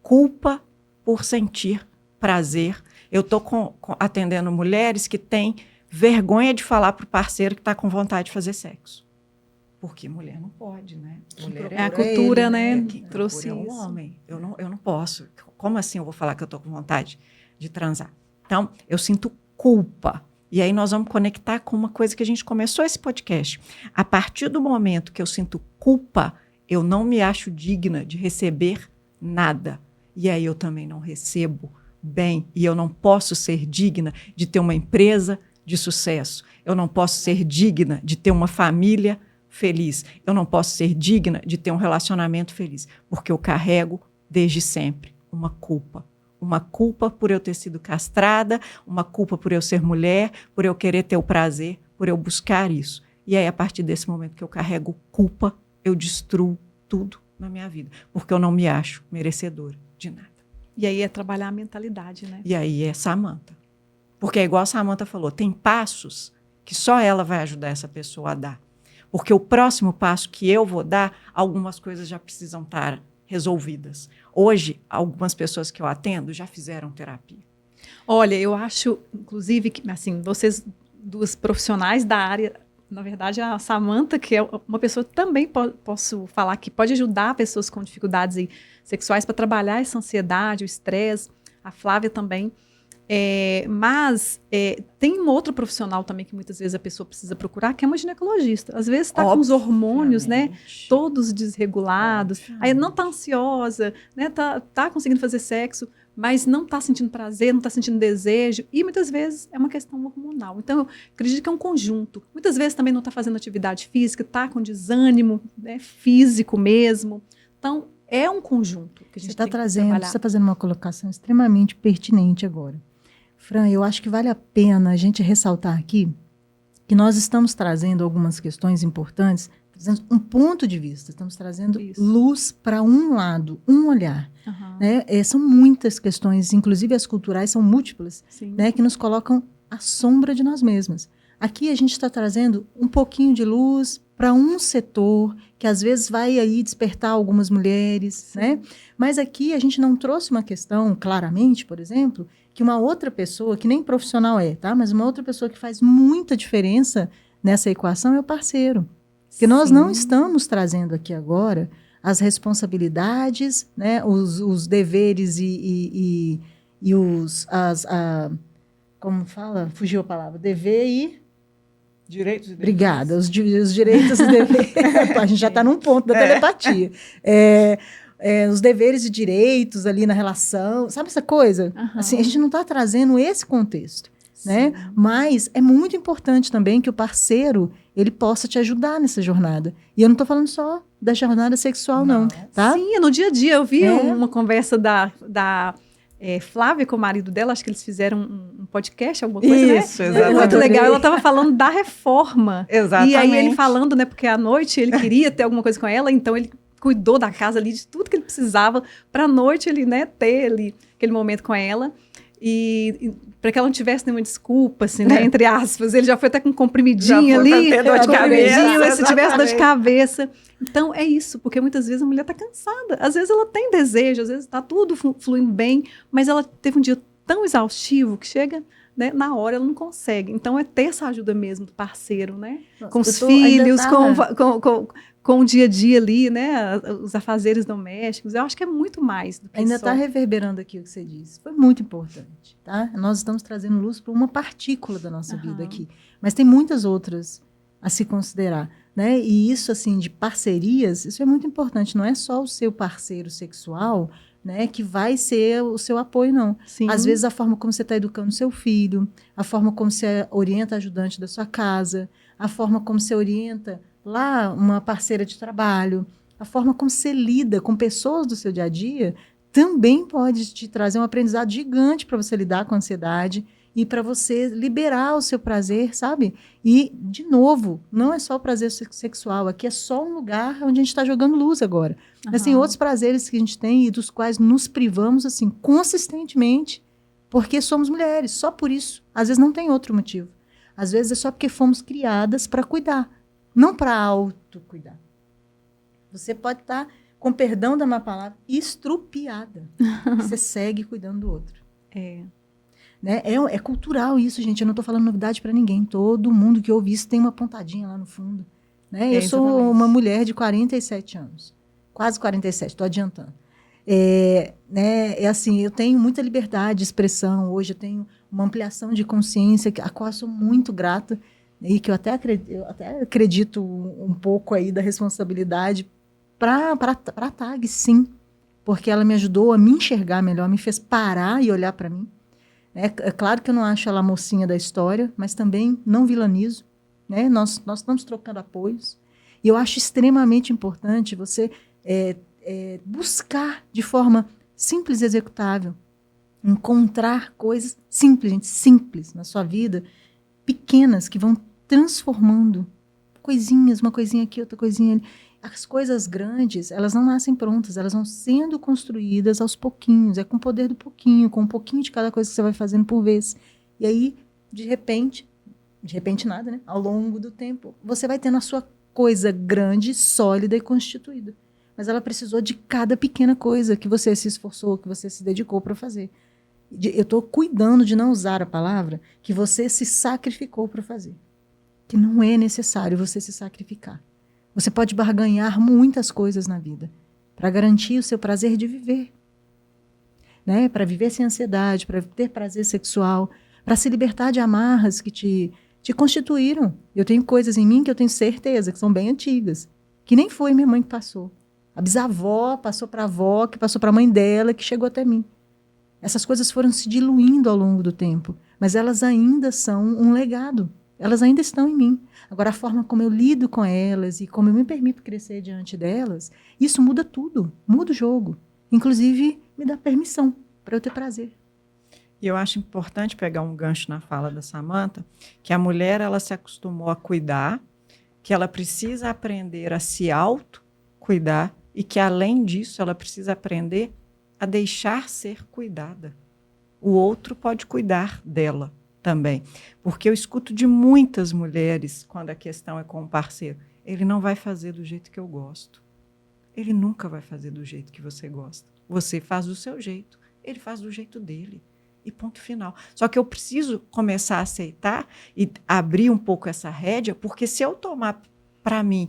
Culpa por sentir prazer. Eu estou atendendo mulheres que têm vergonha de falar para o parceiro que está com vontade de fazer sexo. Porque mulher não pode, né? Mulher é a cultura, né? Que trouxe é um isso. homem. Eu não posso. Como assim eu vou falar que eu estou com vontade de transar? Então, eu sinto culpa. E aí nós vamos conectar com uma coisa que a gente começou esse podcast. A partir do momento que eu sinto culpa, eu não me acho digna de receber nada. E aí eu também não recebo bem, e eu não posso ser digna de ter uma empresa de sucesso. Eu não posso ser digna de ter uma família feliz. Eu não posso ser digna de ter um relacionamento feliz, porque eu carrego desde sempre uma culpa. Uma culpa por eu ter sido castrada, uma culpa por eu ser mulher, por eu querer ter o prazer, por eu buscar isso. E aí, a partir desse momento que eu carrego culpa, eu destruo tudo na minha vida, porque eu não me acho merecedora de nada. E aí é trabalhar a mentalidade, né? E aí é Samantha. Porque é igual a Samantha falou, tem passos que só ela vai ajudar essa pessoa a dar. Porque o próximo passo que eu vou dar, algumas coisas já precisam estar resolvidas. Hoje, algumas pessoas que eu atendo já fizeram terapia. Olha, eu acho, inclusive, que assim, vocês duas profissionais da área, na verdade, a Samantha, que é uma pessoa que também posso falar que pode ajudar pessoas com dificuldades aí, sexuais para trabalhar essa ansiedade, o estresse, a Flávia também. Mas tem um outro profissional também que muitas vezes a pessoa precisa procurar, que é uma ginecologista. Às vezes está com os hormônios, né, todos desregulados, aí não está ansiosa, né, tá conseguindo fazer sexo, mas não está sentindo prazer, não está sentindo desejo, e muitas vezes é uma questão hormonal. Então, eu acredito que é um conjunto. Muitas vezes também não está fazendo atividade física, está com desânimo, né, físico mesmo. Então, é um conjunto que a gente tem que trabalhar. Você está fazendo uma colocação extremamente pertinente agora. Fran, eu acho que vale a pena a gente ressaltar aqui que nós estamos trazendo algumas questões importantes, trazendo um ponto de vista, estamos trazendo luz para um lado, um olhar. Uhum. Né? São muitas questões, inclusive as culturais são múltiplas, né, que nos colocam à sombra de nós mesmas. Aqui a gente está trazendo um pouquinho de luz para um setor que às vezes vai aí despertar algumas mulheres, né? Mas aqui a gente não trouxe uma questão claramente, por exemplo, que uma outra pessoa, que nem profissional tá? Mas uma outra pessoa que faz muita diferença nessa equação é o parceiro. Porque nós não estamos trazendo aqui agora as responsabilidades, né? Os deveres e os... como fala? Fugiu a palavra. Dever e... Direitos e deveres. Obrigada. Os direitos e deveres. A gente já está num ponto da telepatia. Os deveres e direitos ali na relação. Sabe essa coisa? Uhum. Assim, a gente não está trazendo esse contexto. Né? Mas é muito importante também que o parceiro ele possa te ajudar nessa jornada. E eu não estou falando só da jornada sexual, não. Tá? Sim, no dia a dia. Eu vi uma conversa da Flávia com o marido dela, acho que eles fizeram um podcast, alguma coisa, Isso, né? exatamente. Muito legal. Ela estava falando da reforma. Exatamente. E aí ele falando, né? Porque à noite ele queria ter alguma coisa com ela, então ele cuidou da casa ali, de tudo que ele precisava, para à noite ele, né, ter ali aquele momento com ela. E para que ela não tivesse nenhuma desculpa, assim, né, entre aspas. Ele já foi até com um comprimidinho ali. Dor de cabeça, se tivesse dor de cabeça. Então, é isso, porque muitas vezes a mulher está cansada. Às vezes ela tem desejo, às vezes está tudo fluindo bem, mas ela teve um dia tão exaustivo que chega, né, na hora ela não consegue. Então, é ter essa ajuda mesmo do parceiro, né? Nossa, com os filhos, com o dia a dia ali, né? Os afazeres domésticos. Eu acho que é muito mais do que ainda só. Está reverberando aqui o que você disse. Foi muito importante, tá? Nós estamos trazendo luz para uma partícula da nossa vida aqui. Mas tem muitas outras a se considerar, né? E isso, assim, de parcerias, isso é muito importante. Não é só o seu parceiro sexual, né, que vai ser o seu apoio, não. Sim. Às vezes a forma como você está educando seu filho, a forma como você orienta a ajudante da sua casa, a forma como você orienta lá uma parceira de trabalho, a forma como você lida com pessoas do seu dia a dia, também pode te trazer um aprendizado gigante para você lidar com a ansiedade e para você liberar o seu prazer, sabe? E, de novo, não é só o prazer sexual, aqui é só um lugar onde a gente está jogando luz agora. Mas tem outros prazeres que a gente tem e dos quais nos privamos, assim, consistentemente, porque somos mulheres, só por isso. Às vezes não tem outro motivo. Às vezes é só porque fomos criadas para cuidar, não para autocuidar. Você pode estar, com perdão da má palavra, estrupiada. Você segue cuidando do outro. Né? É cultural isso, gente. Eu não estou falando novidade para ninguém. Todo mundo que ouve isso tem uma pontadinha lá no fundo. Né? Eu sou uma mulher de 47 anos. Quase 47, estou adiantando. Assim, eu tenho muita liberdade de expressão. Hoje eu tenho uma ampliação de consciência, a qual eu sou muito grata. E que eu até acredito um pouco aí da responsabilidade para a TAG, sim. Porque ela me ajudou a me enxergar melhor, me fez parar e olhar para mim. É claro que eu não acho ela a mocinha da história, mas também não vilanizo. Né? Nós estamos trocando apoios. E eu acho extremamente importante você buscar de forma simples e executável, encontrar coisas simples, gente, simples na sua vida, pequenas, que vão transformando coisinhas, uma coisinha aqui, outra coisinha ali. as coisas grandes, elas não nascem prontas, elas vão sendo construídas aos pouquinhos, é com o poder do pouquinho, com um pouquinho de cada coisa que você vai fazendo por vez. E aí, de repente nada, né? Ao longo do tempo, você vai tendo a sua coisa grande, sólida e constituída. Mas ela precisou de cada pequena coisa que você se esforçou, que você se dedicou para fazer. Eu estou cuidando de não usar a palavra que você se sacrificou para fazer. Que não é necessário você se sacrificar. Você pode barganhar muitas coisas na vida para garantir o seu prazer de viver. Né? Para viver sem ansiedade, para ter prazer sexual, para se libertar de amarras que te constituíram. Eu tenho coisas em mim que eu tenho certeza que são bem antigas, que nem foi minha mãe que passou. A bisavó passou para a avó, que passou para a mãe dela, que chegou até mim. Essas coisas foram se diluindo ao longo do tempo, mas elas ainda são um legado. Elas ainda estão em mim. Agora, a forma como eu lido com elas e como eu me permito crescer diante delas, isso muda tudo, muda o jogo. Inclusive, me dá permissão para eu ter prazer. E eu acho importante pegar um gancho na fala da Samantha, que a mulher ela se acostumou a cuidar, que ela precisa aprender a se autocuidar e que, além disso, ela precisa aprender a deixar ser cuidada. O outro pode cuidar dela também. Porque eu escuto de muitas mulheres, quando a questão é com o parceiro, ele não vai fazer do jeito que eu gosto. Ele nunca vai fazer do jeito que você gosta. Você faz do seu jeito, ele faz do jeito dele. E ponto final. Só que eu preciso começar a aceitar e abrir um pouco essa rédea, porque se eu tomar para mim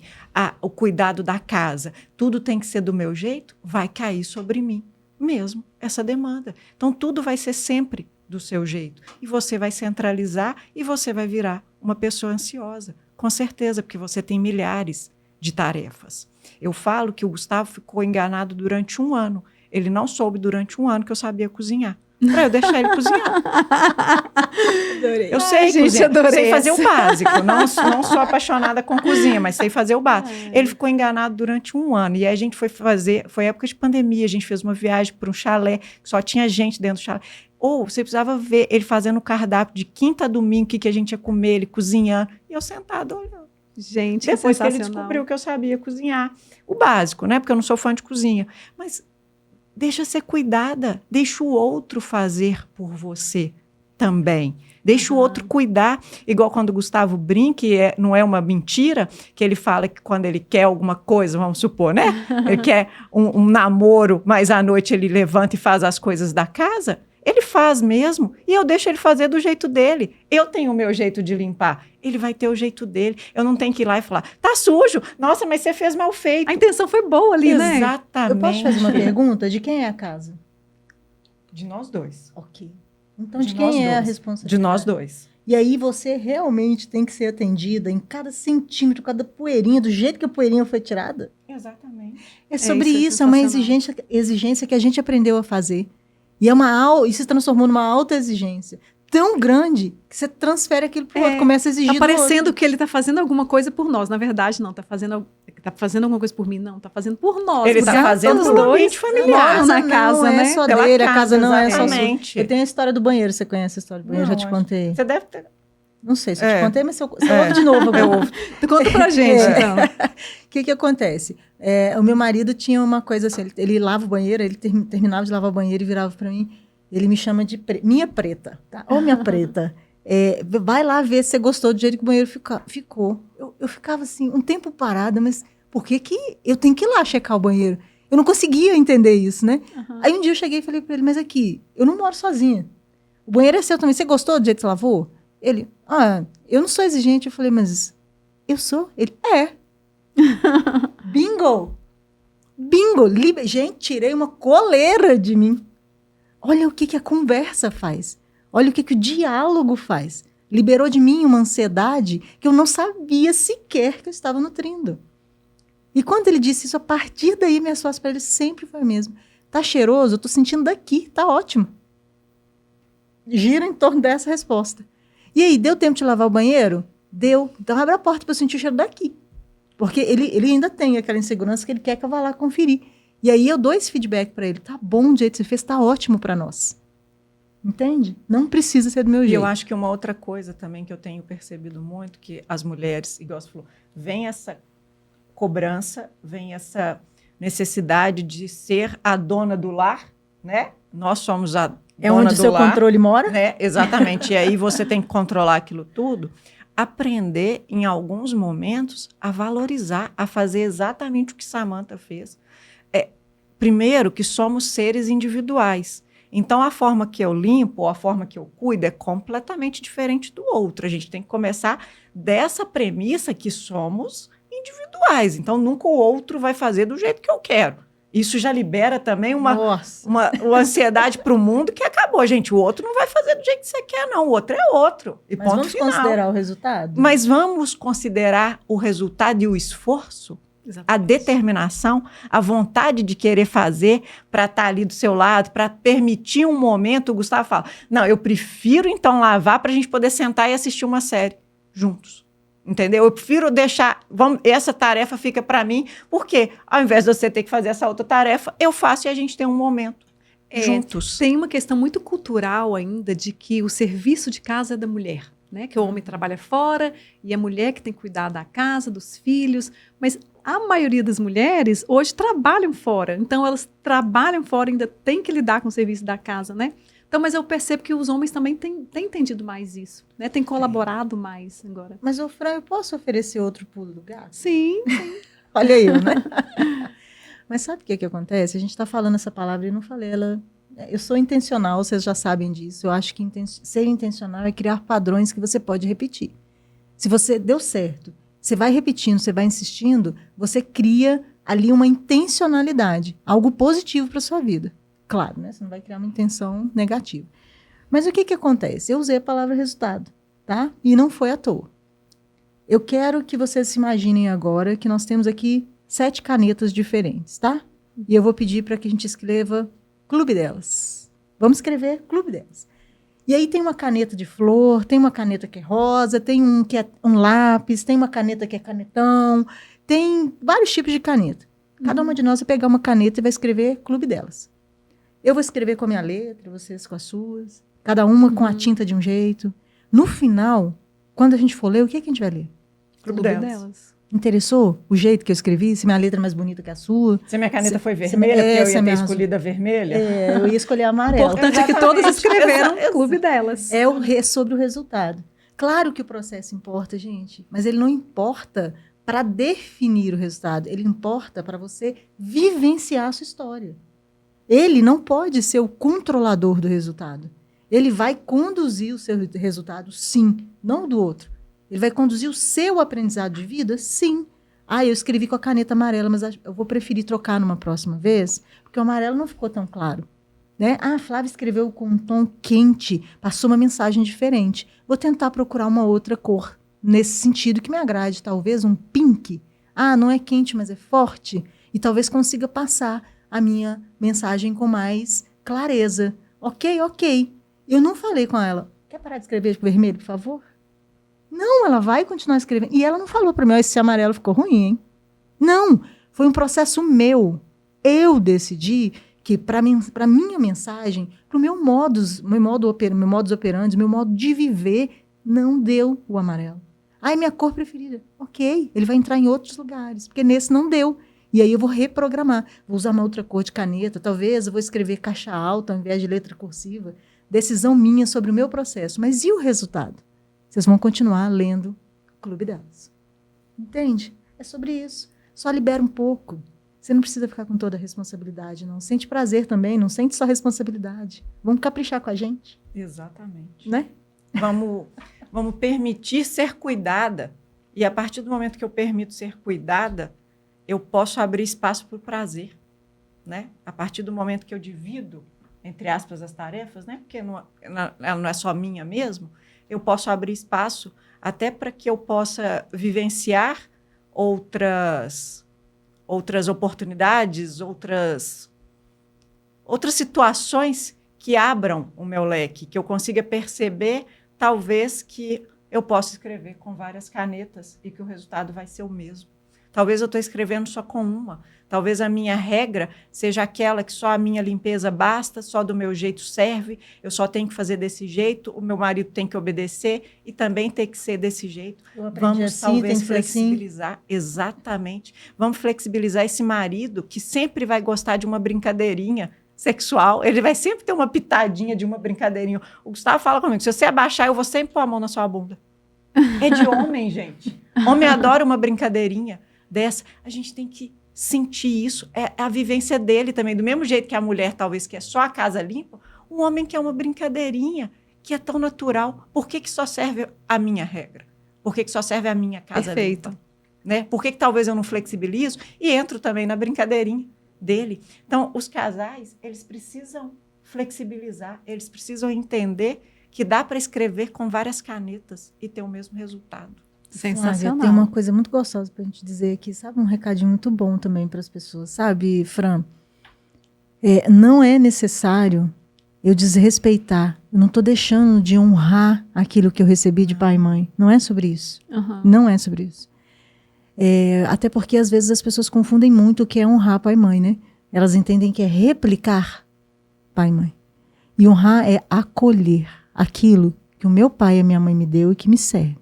o cuidado da casa, tudo tem que ser do meu jeito, vai cair sobre mim mesmo essa demanda. Então, tudo vai ser sempre do seu jeito. E você vai centralizar e você vai virar uma pessoa ansiosa. Com certeza, porque você tem milhares de tarefas. Eu falo que o Gustavo ficou enganado durante 1 ano. Ele não soube durante 1 ano que eu sabia cozinhar. Para eu deixar ele cozinhar. Adorei. Eu sei gente, cozinhar, adorei sei fazer essa. o básico. Não sou apaixonada com cozinha, mas sei fazer o básico. Ele ficou enganado durante 1 ano. E aí a gente foi época de pandemia, a gente fez uma viagem para um chalé, que só tinha gente dentro do chalé. Ou você precisava ver ele fazendo o cardápio de quinta a domingo, o que a gente ia comer, ele cozinhando. E eu sentada olhando. Gente, Depois que ele sensacional. descobriu que eu sabia cozinhar. O básico, né? Porque eu não sou fã de cozinha. Mas deixa ser cuidada. Deixa o outro fazer por você também. Deixa o outro cuidar. Igual quando o Gustavo brinca, e não é uma mentira, que ele fala que quando ele quer alguma coisa, vamos supor, né? Ele quer um namoro, mas à noite ele levanta e faz as coisas da casa. Ele faz mesmo, e eu deixo ele fazer do jeito dele. Eu tenho o meu jeito de limpar. Ele vai ter o jeito dele. Eu não tenho que ir lá e falar, tá sujo. Nossa, mas você fez mal feito. A intenção foi boa ali, né? Exatamente. Eu posso te fazer uma pergunta? De quem é a casa? De nós dois. Ok. Então, De de nós quem é a dois. responsabilidade? De nós dois. E aí você realmente tem que ser atendida em cada centímetro, cada poeirinha, do jeito que a poeirinha foi tirada? Exatamente. É sobre isso é isso, é uma sensacional. exigência que a gente aprendeu a fazer. E isso se transformou numa alta exigência tão grande que você transfere aquilo para o outro, começa a exigir Tá do parecendo outro. que ele tá fazendo alguma coisa por nós. Na verdade, não. Tá fazendo alguma coisa por mim. Não, tá fazendo por nós. Ele porque tá fazendo os por um dois ambiente familiar. moram na não casa, é né? só Pela dele, a casa não é só sua. exatamente. Eu tenho a história do banheiro, você conhece a história do banheiro? Não, Já te acho- contei. Você deve ter... Não sei se eu É. te contei, mas você ouve de novo agora. Conta pra gente, então. O que acontece? O meu marido tinha uma coisa assim, ele lava o banheiro, ele terminava de lavar o banheiro e virava para mim, ele me chama de minha preta, tá? Ô, minha preta, vai lá ver se você gostou do jeito que o banheiro ficou. Eu ficava assim, um tempo parada, mas por que eu tenho que ir lá checar o banheiro? Eu não conseguia entender isso, né? Uhum. Aí um dia eu cheguei e falei para ele, mas aqui, eu não moro sozinha. O banheiro é seu também, você gostou do jeito que você lavou? Ele, eu não sou exigente. Eu falei, mas eu sou? Ele, Bingo! Bingo! Gente, tirei uma coleira de mim. Olha o que a conversa faz. Olha o que o diálogo faz. Liberou de mim uma ansiedade que eu não sabia sequer que eu estava nutrindo. E quando ele disse isso, a partir daí, minha resposta para ele sempre foi a mesma. Tá cheiroso? Eu tô sentindo daqui, tá ótimo. Gira em torno dessa resposta. E aí, deu tempo de lavar o banheiro? Deu. Então abre a porta para eu sentir o cheiro daqui. Porque ele ainda tem aquela insegurança que ele quer que eu vá lá conferir. E aí eu dou esse feedback para ele. Tá bom do jeito que você fez, tá ótimo para nós. Entende? Não precisa ser do meu E jeito. eu acho que uma outra coisa também que eu tenho percebido muito, que as mulheres, igual você falou, vem essa cobrança, vem essa necessidade de ser a dona do lar, né? Nós somos a É dona onde do seu lar, controle mora? né? Exatamente. E aí você tem que controlar aquilo tudo. Aprender, em alguns momentos, a valorizar, a fazer exatamente o que Samantha fez. Primeiro, que somos seres individuais. Então, a forma que eu limpo, ou a forma que eu cuido, é completamente diferente do outro. A gente tem que começar dessa premissa que somos individuais. Então, nunca o outro vai fazer do jeito que eu quero. Isso já libera também uma ansiedade para o mundo que acabou. Gente, o outro não vai fazer do jeito que você quer, não. O outro é outro. E Mas ponto vamos final. considerar o resultado? Mas vamos considerar o resultado e o esforço? A determinação, a vontade de querer fazer para estar ali do seu lado, para permitir um momento. O Gustavo fala, não, eu prefiro então lavar para a gente poder sentar e assistir uma série juntos. Entendeu? Eu prefiro deixar, essa tarefa fica para mim, porque ao invés de você ter que fazer essa outra tarefa, eu faço e a gente tem um momento juntos. Tem uma questão muito cultural ainda de que o serviço de casa é da mulher, né? Que o homem trabalha fora e a mulher que tem que cuidar da casa, dos filhos, mas a maioria das mulheres hoje trabalham fora, então elas trabalham fora e ainda tem que lidar com o serviço da casa, né? Então, mas eu percebo que os homens também têm entendido mais isso, né? Têm colaborado mais agora. Mas, Fran, eu posso oferecer outro pulo do gato? Sim. Olha eu, né? Mas sabe o que acontece? A gente está falando essa palavra e eu não falei ela. Eu sou intencional, vocês já sabem disso. Eu acho que ser intencional é criar padrões que você pode repetir. Se você deu certo, você vai repetindo, você vai insistindo, você cria ali uma intencionalidade, algo positivo para sua vida. Claro, né? Você não vai criar uma intenção negativa. Mas o que acontece? Eu usei a palavra resultado, tá? E não foi à toa. Eu quero que vocês se imaginem agora que nós temos aqui 7 canetas diferentes, tá? E eu vou pedir para que a gente escreva Clube Delas. Vamos escrever Clube Delas. E aí tem uma caneta de flor, tem uma caneta que é rosa, tem um que é um lápis, tem uma caneta que é canetão, tem vários tipos de caneta. Cada uma de nós vai pegar uma caneta e vai escrever Clube Delas. Eu vou escrever com a minha letra, vocês com as suas, cada uma com a tinta de um jeito. No final, quando a gente for ler, o que a gente vai ler? Clube Delas. Interessou o jeito que eu escrevi? Se minha letra é mais bonita que a sua? Se minha caneta foi vermelha, porque eu ia ter escolhido a vermelha? Eu ia escolher a amarela. O importante é que todas escreveram Clube Delas. É sobre o resultado. Claro que o processo importa, gente, mas ele não importa para definir o resultado. Ele importa para você vivenciar a sua história. Ele não pode ser o controlador do resultado. Ele vai conduzir o seu resultado, sim, não do outro. Ele vai conduzir o seu aprendizado de vida, sim. Eu escrevi com a caneta amarela, mas eu vou preferir trocar numa próxima vez, porque o amarelo não ficou tão claro. Né? A Flávia escreveu com um tom quente, passou uma mensagem diferente. Vou tentar procurar uma outra cor nesse sentido que me agrade, talvez um pink. Não é quente, mas é forte. E talvez consiga passar a minha mensagem com mais clareza. Ok. Eu não falei com ela, quer parar de escrever com vermelho, por favor? Não, ela vai continuar escrevendo. E ela não falou para mim, esse amarelo ficou ruim, hein? Não, foi um processo meu. Eu decidi que para minha mensagem, para o meu modus operandi, meu modo de viver, não deu o amarelo. Minha cor preferida. Ok, ele vai entrar em outros lugares, porque nesse não deu. E aí eu vou reprogramar. Vou usar uma outra cor de caneta, talvez eu vou escrever caixa alta ao invés de letra cursiva. Decisão minha sobre o meu processo. Mas e o resultado? Vocês vão continuar lendo Clube Delas. Entende? É sobre isso. Só libera um pouco. Você não precisa ficar com toda a responsabilidade, não. Sente prazer também, não sente só responsabilidade. Vamos caprichar com a gente. Exatamente. Né? Vamos permitir ser cuidada. E a partir do momento que eu permito ser cuidada, eu posso abrir espaço para o prazer. Né? A partir do momento que eu divido, entre aspas, as tarefas, né? Porque ela não é só minha mesmo, eu posso abrir espaço até para que eu possa vivenciar outras oportunidades, outras situações que abram o meu leque, que eu consiga perceber, talvez, que eu possa escrever com várias canetas e que o resultado vai ser o mesmo. Talvez eu estou escrevendo só com uma, Talvez a minha regra seja aquela que só a minha limpeza basta, só do meu jeito serve, eu só tenho que fazer desse jeito, o meu marido tem que obedecer e também tem que ser desse jeito. Vamos assim, talvez flexibilizar, exatamente. Vamos flexibilizar esse marido que sempre vai gostar de uma brincadeirinha sexual, ele vai sempre ter uma pitadinha de uma brincadeirinha. O Gustavo fala comigo, se você abaixar, eu vou sempre pôr a mão na sua bunda. É de homem, gente. Homem adora uma brincadeirinha dessa. A gente tem que sentir isso. É a vivência dele também. Do mesmo jeito que a mulher, talvez, quer só a casa limpa, o homem quer uma brincadeirinha que é tão natural. Por que só serve a minha regra? Por que só serve a minha casa limpa? Né? Por que talvez eu não flexibilizo e entro também na brincadeirinha dele? Então, os casais, eles precisam flexibilizar, eles precisam entender que dá para escrever com várias canetas e ter o mesmo resultado. Sensacional. Tem uma coisa muito gostosa para a gente dizer aqui, sabe? Um recadinho muito bom também para as pessoas, sabe, Fran? Não é necessário eu desrespeitar, eu não estou deixando de honrar aquilo que eu recebi de pai e mãe. Não é sobre isso. Não é sobre isso. Até porque às vezes as pessoas confundem muito o que é honrar pai e mãe, né? Elas entendem que é replicar pai e mãe. E honrar é acolher aquilo que o meu pai e a minha mãe me deu e que me serve.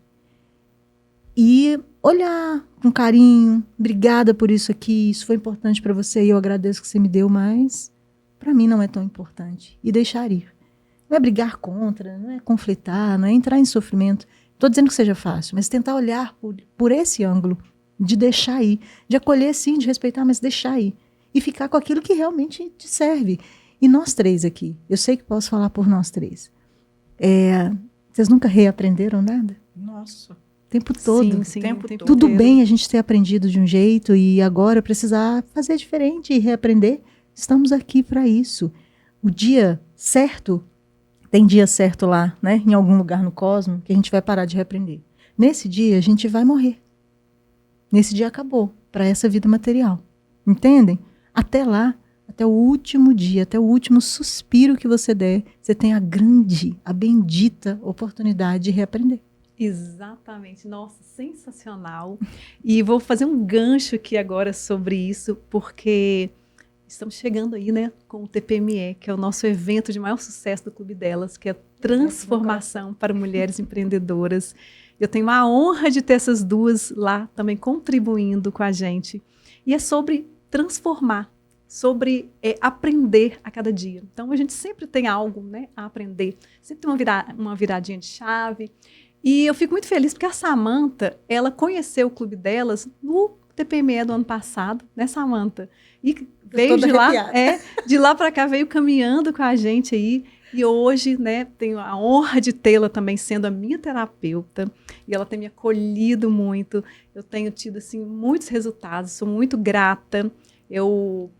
E olhar com carinho, obrigada por isso aqui, isso foi importante para você e eu agradeço que você me deu, mas para mim não é tão importante. E deixar ir. Não é brigar contra, não é conflitar, não é entrar em sofrimento. Estou dizendo que seja fácil, mas tentar olhar por esse ângulo de deixar ir, de acolher sim, de respeitar, mas deixar ir. E ficar com aquilo que realmente te serve. E nós três aqui, eu sei que posso falar por nós três. Vocês nunca reaprenderam nada? Nossa. O tempo todo. Sim, tempo todo. Tudo bem a gente ter aprendido de um jeito e agora precisar fazer diferente e reaprender. Estamos aqui para isso. O dia certo, tem dia certo lá, né, em algum lugar no cosmos, que a gente vai parar de reaprender. Nesse dia a gente vai morrer. Nesse dia acabou para essa vida material. Entendem? Até lá, até o último dia, até o último suspiro que você der, você tem a grande, a bendita oportunidade de reaprender. Exatamente. Nossa, sensacional. E vou fazer um gancho aqui agora sobre isso, porque estamos chegando aí, né, com o TPME, que é o nosso evento de maior sucesso do Clube Delas, que é a transformação para mulheres empreendedoras. Eu tenho a honra de ter essas duas lá também contribuindo com a gente. E é sobre transformar, sobre aprender a cada dia. Então, a gente sempre tem algo, né, a aprender. Sempre tem uma viradinha de chave. E eu fico muito feliz porque a Samantha, ela conheceu o Clube Delas no TPME do ano passado, né, Samantha? E veio de lá para cá, veio caminhando com a gente aí. E hoje, né, tenho a honra de tê-la também sendo a minha terapeuta. E ela tem me acolhido muito. Eu tenho tido, assim, muitos resultados. Sou muito grata. Eu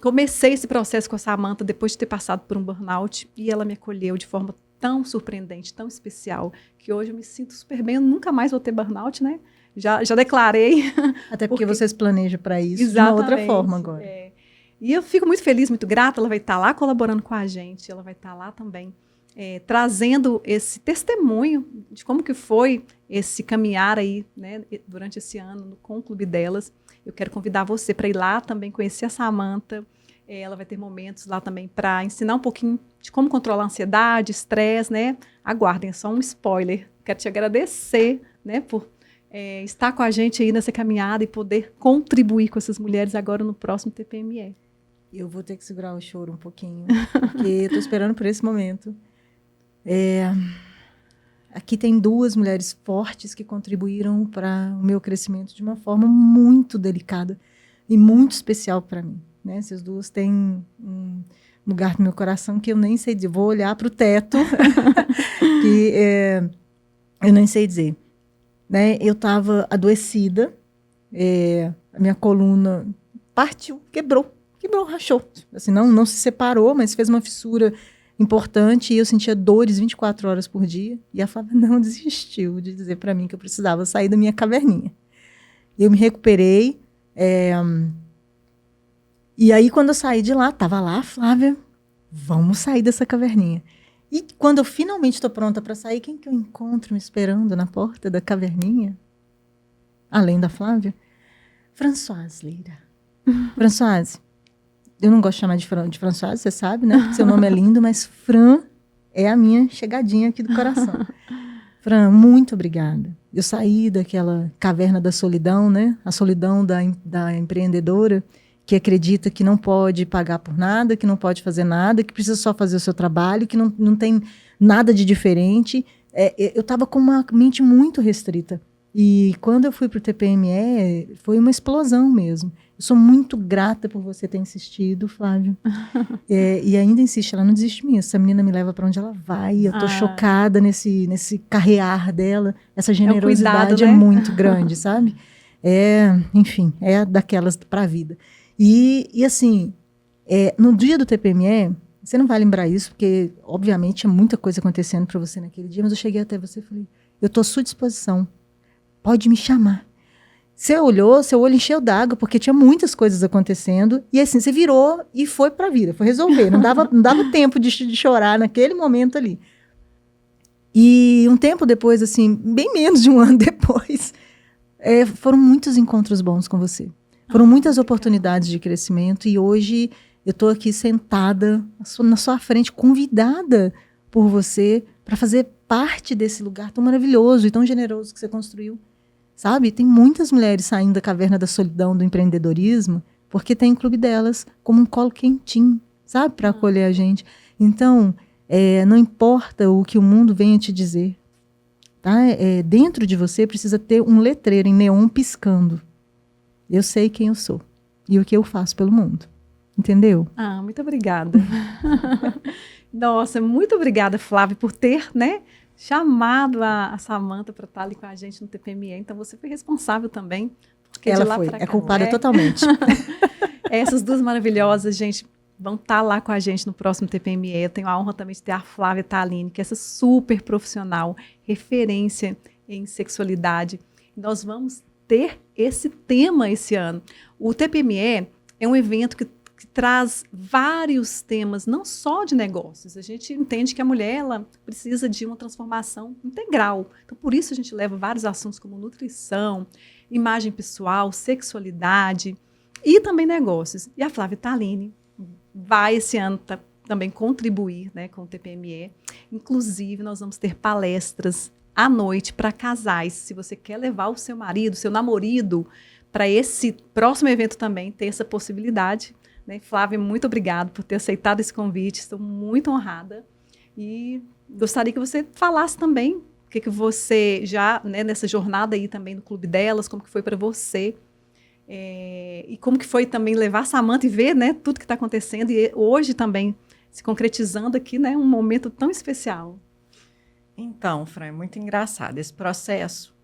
comecei esse processo com a Samantha depois de ter passado por um burnout. E ela me acolheu de forma tão surpreendente, tão especial, que hoje eu me sinto super bem. Eu nunca mais vou ter burnout, né? Já declarei. Até porque vocês planejam para isso. Exatamente, de uma outra forma agora. E eu fico muito feliz, muito grata. Ela vai estar lá colaborando com a gente. Ela vai estar lá também trazendo esse testemunho de como que foi esse caminhar aí, né, durante esse ano com o Clube Delas. Eu quero convidar você para ir lá também conhecer a Samantha. Ela vai ter momentos lá também para ensinar um pouquinho de como controlar a ansiedade, estresse, né? Aguardem, é só um spoiler. Quero te agradecer, né, por estar com a gente aí nessa caminhada e poder contribuir com essas mulheres agora no próximo TPME. Eu vou ter que segurar o choro um pouquinho, porque eu estou esperando por esse momento. Aqui tem duas mulheres fortes que contribuíram para o meu crescimento de uma forma muito delicada e muito especial para mim. Né? Essas duas têm um lugar no meu coração que eu nem sei dizer. Vou olhar para o teto, que eu nem sei dizer. Né? Eu estava adoecida, a minha coluna partiu, quebrou, rachou. Assim, não se separou, mas fez uma fissura importante e eu sentia dores 24 horas por dia. E a Flávia não desistiu de dizer para mim que eu precisava sair da minha caverninha. Eu me recuperei. E aí, quando eu saí de lá, estava lá a Flávia, vamos sair dessa caverninha. E quando eu finalmente estou pronta para sair, quem que eu encontro me esperando na porta da caverninha? Além da Flávia? Françoise Leira. Françoise, eu não gosto de chamar de Françoise, você sabe, né? Porque seu nome é lindo, mas Fran é a minha chegadinha aqui do coração. Fran, muito obrigada. Eu saí daquela caverna da solidão, né? A solidão da empreendedora, que acredita que não pode pagar por nada, que não pode fazer nada, que precisa só fazer o seu trabalho, que não tem nada de diferente. Eu estava com uma mente muito restrita. E quando eu fui para o TPME, foi uma explosão mesmo. Eu sou muito grata por você ter insistido, Flávio. E ainda insiste, ela não desiste de mim. Essa menina me leva para onde ela vai. Eu estou chocada nesse carrear dela. Essa generosidade cuidado, né? é muito grande, sabe? Enfim, é daquelas para a vida. E assim, no dia do TPME, você não vai lembrar isso, porque obviamente é muita coisa acontecendo para você naquele dia, mas eu cheguei até você e falei, eu estou à sua disposição. Pode me chamar. Você olhou, seu olho encheu d'água, porque tinha muitas coisas acontecendo, e assim, você virou e foi para a vida, foi resolver. Não dava tempo de chorar naquele momento ali. E um tempo depois, assim, bem menos de um ano depois, foram muitos encontros bons com você. Foram muitas oportunidades de crescimento, e hoje eu estou aqui sentada na sua frente, convidada por você para fazer parte desse lugar tão maravilhoso e tão generoso que você construiu. Sabe? Tem muitas mulheres saindo da caverna da solidão, do empreendedorismo, porque tem o clube delas como um colo quentinho, sabe? Para acolher a gente. Então, não importa o que o mundo venha te dizer, tá? Dentro de você precisa ter um letreiro em neon piscando. Eu sei quem eu sou e o que eu faço pelo mundo. Entendeu? Muito obrigada. Nossa, muito obrigada, Flávia, por ter, né, chamado a Samantha para estar ali com a gente no TPME. Então, você foi responsável também. Porque ela de lá foi, pra cá, culpada totalmente. Essas duas maravilhosas, gente, vão estar lá com a gente no próximo TPME. Eu tenho a honra também de ter a Flávia Tallini, que é essa super profissional, referência em sexualidade. Nós vamos ter esse tema esse ano. O TPME é um evento que traz vários temas, não só de negócios. A gente entende que a mulher ela precisa de uma transformação integral. Então, por isso a gente leva vários assuntos como nutrição, imagem pessoal, sexualidade e também negócios. E a Flávia Tallini vai esse ano também contribuir, né, com o TPME. Inclusive, nós vamos ter palestras à noite para casais. Se você quer levar o seu marido, seu namorado, para esse próximo evento também, ter essa possibilidade. Flávia, muito obrigada por ter aceitado esse convite, estou muito honrada e gostaria que você falasse também o que você já, né, nessa jornada aí também no Clube Delas, como que foi para você e como que foi também levar a Samantha e ver, né, tudo que está acontecendo e hoje também se concretizando aqui, né, um momento tão especial. Então, Fran, é muito engraçado esse processo,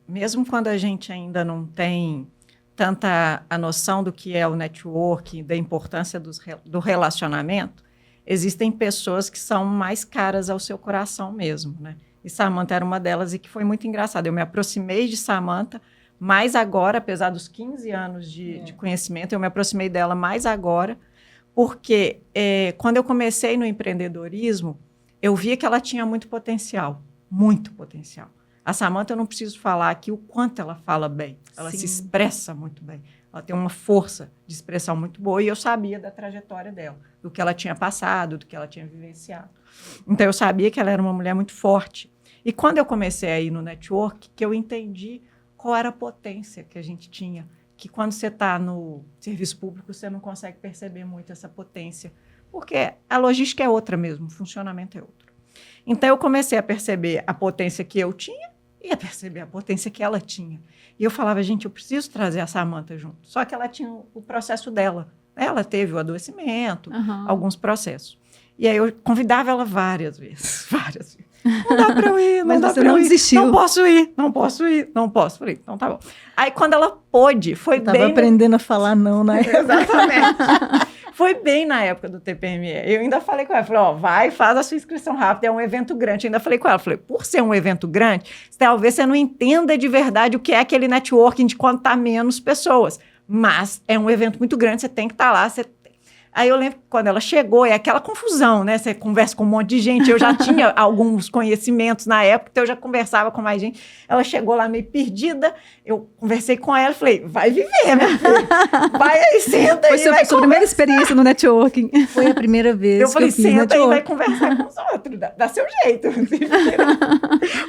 mesmo quando a gente ainda não tem tanta a noção do que é o networking, da importância do relacionamento, existem pessoas que são mais caras ao seu coração mesmo, né? E Samantha era uma delas e que foi muito engraçado. Eu me aproximei de Samantha, mais agora, apesar dos 15 anos de conhecimento, eu me aproximei dela mais agora, porque quando eu comecei no empreendedorismo, eu via que ela tinha muito potencial, muito potencial. A Samantha, eu não preciso falar aqui o quanto ela fala bem. Ela se expressa muito bem. Ela tem uma força de expressão muito boa e eu sabia da trajetória dela, do que ela tinha passado, do que ela tinha vivenciado. Então, eu sabia que ela era uma mulher muito forte. E quando eu comecei a ir no network, que eu entendi qual era a potência que a gente tinha, que quando você está no serviço público, você não consegue perceber muito essa potência, porque a logística é outra mesmo, o funcionamento é outro. Então, eu comecei a perceber a potência que eu tinha, ia perceber a potência que ela tinha. E eu falava, gente, eu preciso trazer a Samantha junto. Só que ela tinha o processo dela. Ela teve o adoecimento, alguns processos. E aí eu convidava ela várias vezes. Não dá para eu ir, não dá para eu ir. Desistiu. Não posso ir. Falei, então tá bom. Aí quando ela pôde, foi bem... Estava aprendendo a falar não, né? Exatamente. Foi bem na época do TPME. Eu ainda falei com ela, falei, vai, faz a sua inscrição rápida, é um evento grande. Eu ainda falei com ela, por ser um evento grande, talvez você não entenda de verdade o que é aquele networking de quando tá menos pessoas. Mas é um evento muito grande, você tem que estar lá. Aí eu lembro que quando ela chegou, é aquela confusão, né? Você conversa com um monte de gente. Eu já tinha alguns conhecimentos na época, então eu já conversava com mais gente. Ela chegou lá meio perdida. Eu conversei com ela e falei, vai viver, minha filha. Vai aí, senta aí. Foi sua primeira experiência no networking. Foi a primeira vez eu falei, que eu fiz senta aí e vai network. conversar com os outros. Dá seu jeito.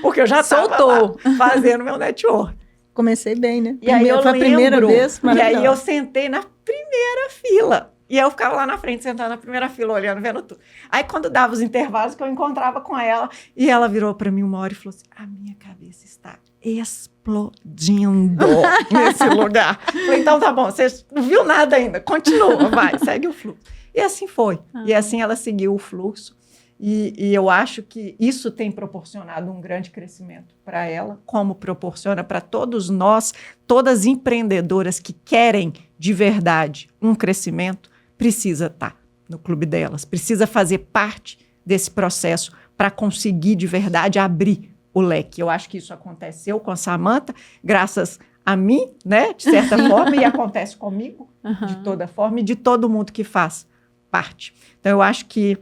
Porque eu já estava fazendo meu network. Comecei bem, né? E aí eu foi a primeira vez, e aí eu sentei na primeira fila. E eu ficava lá na frente, sentada na primeira fila, olhando, vendo tudo. Aí, quando dava os intervalos, que eu encontrava com ela, e ela virou para mim uma hora e falou assim, a minha cabeça está explodindo nesse lugar. Falei, então tá bom, você não viu nada ainda, continua, vai, segue o fluxo. E assim foi. E assim ela seguiu o fluxo. E eu acho que isso tem proporcionado um grande crescimento para ela, como proporciona para todos nós, todas as empreendedoras que querem de verdade um crescimento, precisa estar no clube delas, precisa fazer parte desse processo para conseguir de verdade abrir o leque. Eu acho que isso aconteceu com a Samantha, graças a mim, né, de certa forma, e acontece comigo, de toda forma, e de todo mundo que faz parte. Então, eu acho que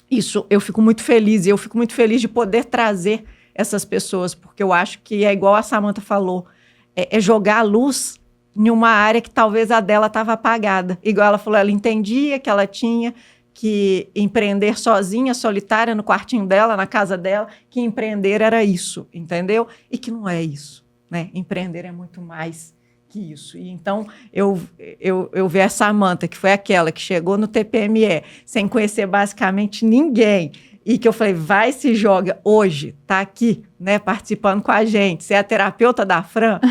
isso, eu fico muito feliz, e eu fico muito feliz de poder trazer essas pessoas, porque eu acho que é igual a Samantha falou, é jogar a luz em uma área que talvez a dela estava apagada. Igual ela falou, ela entendia que ela tinha que empreender sozinha, solitária, no quartinho dela, na casa dela, que empreender era isso, entendeu? E que não é isso, né? Empreender é muito mais que isso. E então, eu vi a Samantha, que foi aquela que chegou no TPME, sem conhecer basicamente ninguém, e que eu falei, vai, se joga hoje, tá aqui, né, participando com a gente, você é a terapeuta da Fran,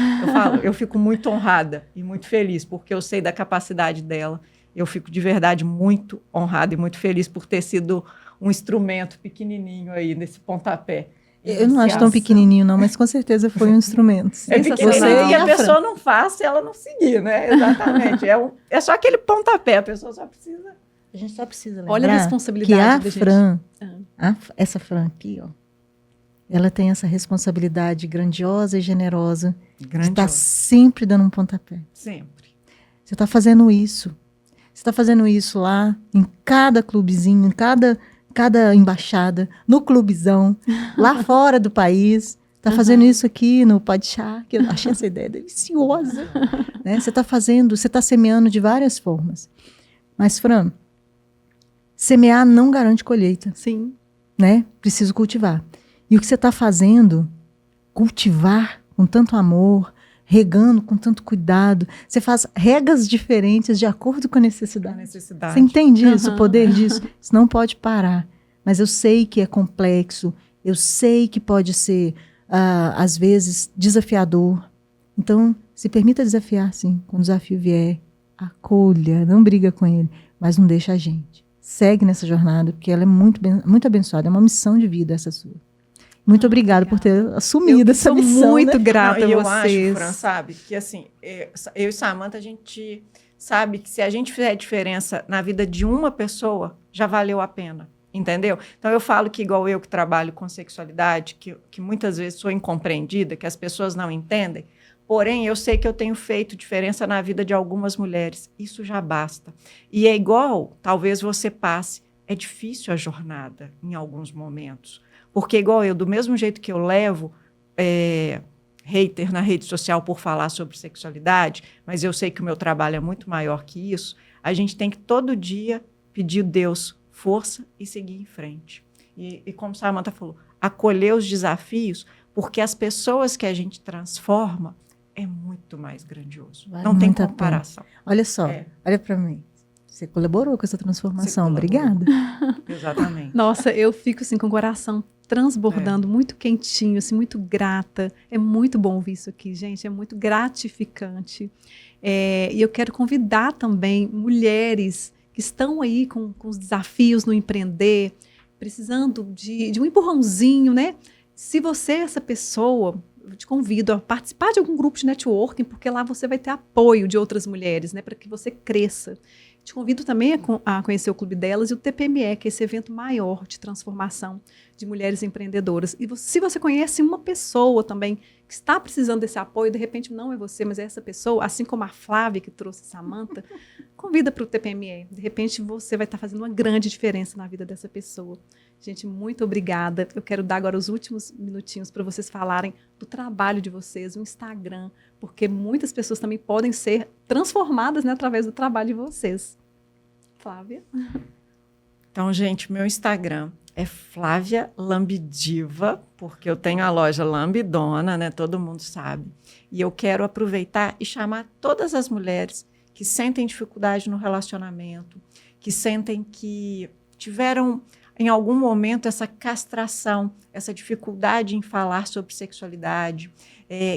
eu fico muito honrada e muito feliz, porque eu sei da capacidade dela, eu fico de verdade muito honrada e muito feliz por ter sido um instrumento pequenininho aí, nesse pontapé. Eu não acho tão pequenininho, não, mas com certeza foi um instrumento. É pequenininho que a pessoa não faz se ela não seguir, né? Exatamente. É só aquele pontapé, a pessoa só precisa... A gente só precisa lembrar olha a responsabilidade que a Fran, essa Fran aqui, ó, ela tem essa responsabilidade grandiosa e generosa de estar sempre dando um pontapé. Sempre. Você está fazendo isso. Você está fazendo isso lá, em cada clubezinho, em cada embaixada, no clubezão, lá fora do país. Está fazendo isso aqui no Podchá, que eu achei essa ideia deliciosa. Né? Você está fazendo, você está semeando de várias formas. Mas, Fran, semear não garante colheita. Sim. Né? Preciso cultivar. E o que você está fazendo, cultivar com tanto amor, regando com tanto cuidado, você faz regas diferentes de acordo com a necessidade. Você entende isso, o poder disso? Isso não pode parar. Mas eu sei que é complexo, eu sei que pode ser, às vezes, desafiador. Então, se permita desafiar, sim. Quando o desafio vier, acolha, não briga com ele, mas não deixa a gente. Segue nessa jornada, porque ela é muito abençoada. É uma missão de vida essa sua. Muito obrigada por ter assumido essa missão. Eu sou muito grata a eu vocês. acho, Fran, sabe, que assim, eu e Samantha, a gente sabe que se a gente fizer diferença na vida de uma pessoa, já valeu a pena, entendeu? Então eu falo que igual eu que trabalho com sexualidade, que muitas vezes sou incompreendida, que as pessoas não entendem, porém eu sei que eu tenho feito diferença na vida de algumas mulheres, isso já basta. E é igual, talvez você passe, é difícil a jornada em alguns momentos, porque igual eu, do mesmo jeito que eu levo hater na rede social por falar sobre sexualidade, mas eu sei que o meu trabalho é muito maior que isso, a gente tem que todo dia pedir a Deus força e seguir em frente. E como Samantha falou, acolher os desafios, porque as pessoas que a gente transforma é muito mais grandioso. Vale não tem comparação. Olha só, olha para mim. Você colaborou com essa transformação. Obrigada. Exatamente. Nossa, eu fico assim com o coração transbordando, muito quentinho, assim, muito grata. É muito bom ouvir isso aqui, gente. É muito gratificante. E eu quero convidar também mulheres que estão aí com os desafios no empreender, precisando de um empurrãozinho, né? Se você é essa pessoa, eu te convido a participar de algum grupo de networking, porque lá você vai ter apoio de outras mulheres, né? Para que você cresça. Te convido também a conhecer o Clube Delas e o TPME, que é esse evento maior de transformação de mulheres empreendedoras. E se você conhece uma pessoa também que está precisando desse apoio, de repente não é você, mas é essa pessoa, assim como a Flávia que trouxe a Samantha, convida para o TPME. De repente você vai estar fazendo uma grande diferença na vida dessa pessoa. Gente, muito obrigada. Eu quero dar agora os últimos minutinhos para vocês falarem do trabalho de vocês, o Instagram, porque muitas pessoas também podem ser transformadas, né, através do trabalho de vocês. Flávia? Então, gente, meu Instagram é Flávia Lambidiva, porque eu tenho a loja Lambidona, né? Todo mundo sabe. E eu quero aproveitar e chamar todas as mulheres que sentem dificuldade no relacionamento, que sentem que tiveram em algum momento essa castração, essa dificuldade em falar sobre sexualidade,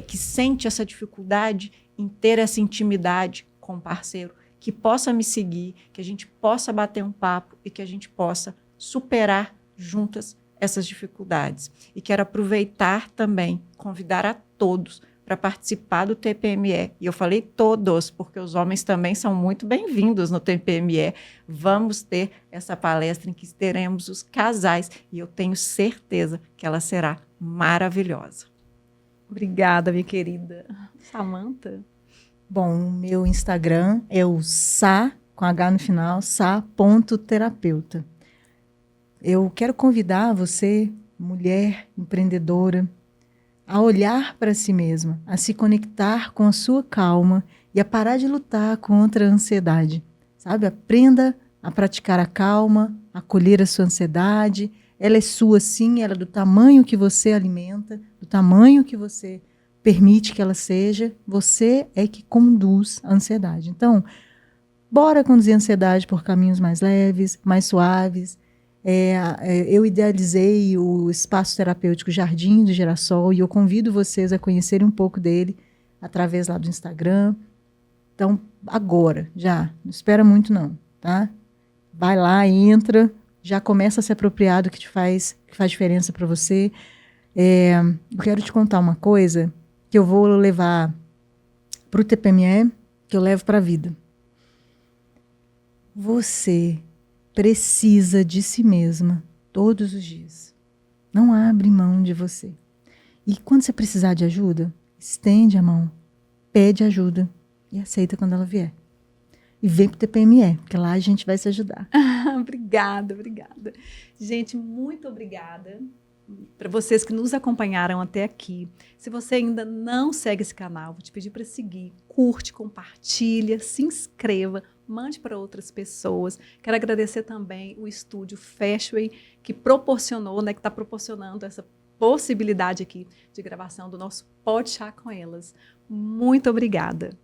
que sente essa dificuldade em ter essa intimidade com o parceiro, que possa me seguir, que a gente possa bater um papo e que a gente possa superar juntas essas dificuldades. E quero aproveitar também, convidar a todos para participar do TPME. E eu falei todos, porque os homens também são muito bem-vindos no TPME. Vamos ter essa palestra em que teremos os casais e eu tenho certeza que ela será maravilhosa. Obrigada, minha querida. Samantha? Bom, o meu Instagram é o sa, com H no final, sa.terapeuta. Eu quero convidar você, mulher empreendedora, a olhar para si mesma, a se conectar com a sua calma e a parar de lutar contra a ansiedade. Sabe? Aprenda a praticar a calma, a acolher a sua ansiedade. Ela é sua sim, ela é do tamanho que você alimenta, do tamanho que você permite que ela seja. Você é que conduz a ansiedade. Então, bora conduzir a ansiedade por caminhos mais leves, mais suaves. Eu idealizei o espaço terapêutico Jardim do Girassol e eu convido vocês a conhecerem um pouco dele através lá do Instagram. Então, agora, já, não espera muito não, tá? Vai lá, entra, já começa a se apropriar do que faz diferença para você. Eu quero te contar uma coisa que eu vou levar para o TPME, que eu levo para a vida. Você precisa de si mesma todos os dias. Não abre mão de você. E quando você precisar de ajuda, estende a mão, pede ajuda e aceita quando ela vier. E vem para o TPME, porque lá a gente vai se ajudar. Obrigada. Gente, muito obrigada para vocês que nos acompanharam até aqui. Se você ainda não segue esse canal, vou te pedir para seguir, curte, compartilha, se inscreva, mande para outras pessoas. Quero agradecer também o estúdio Fashway, que proporcionou, né, que está proporcionando essa possibilidade aqui de gravação do nosso Pode Chá com Elas. Muito obrigada.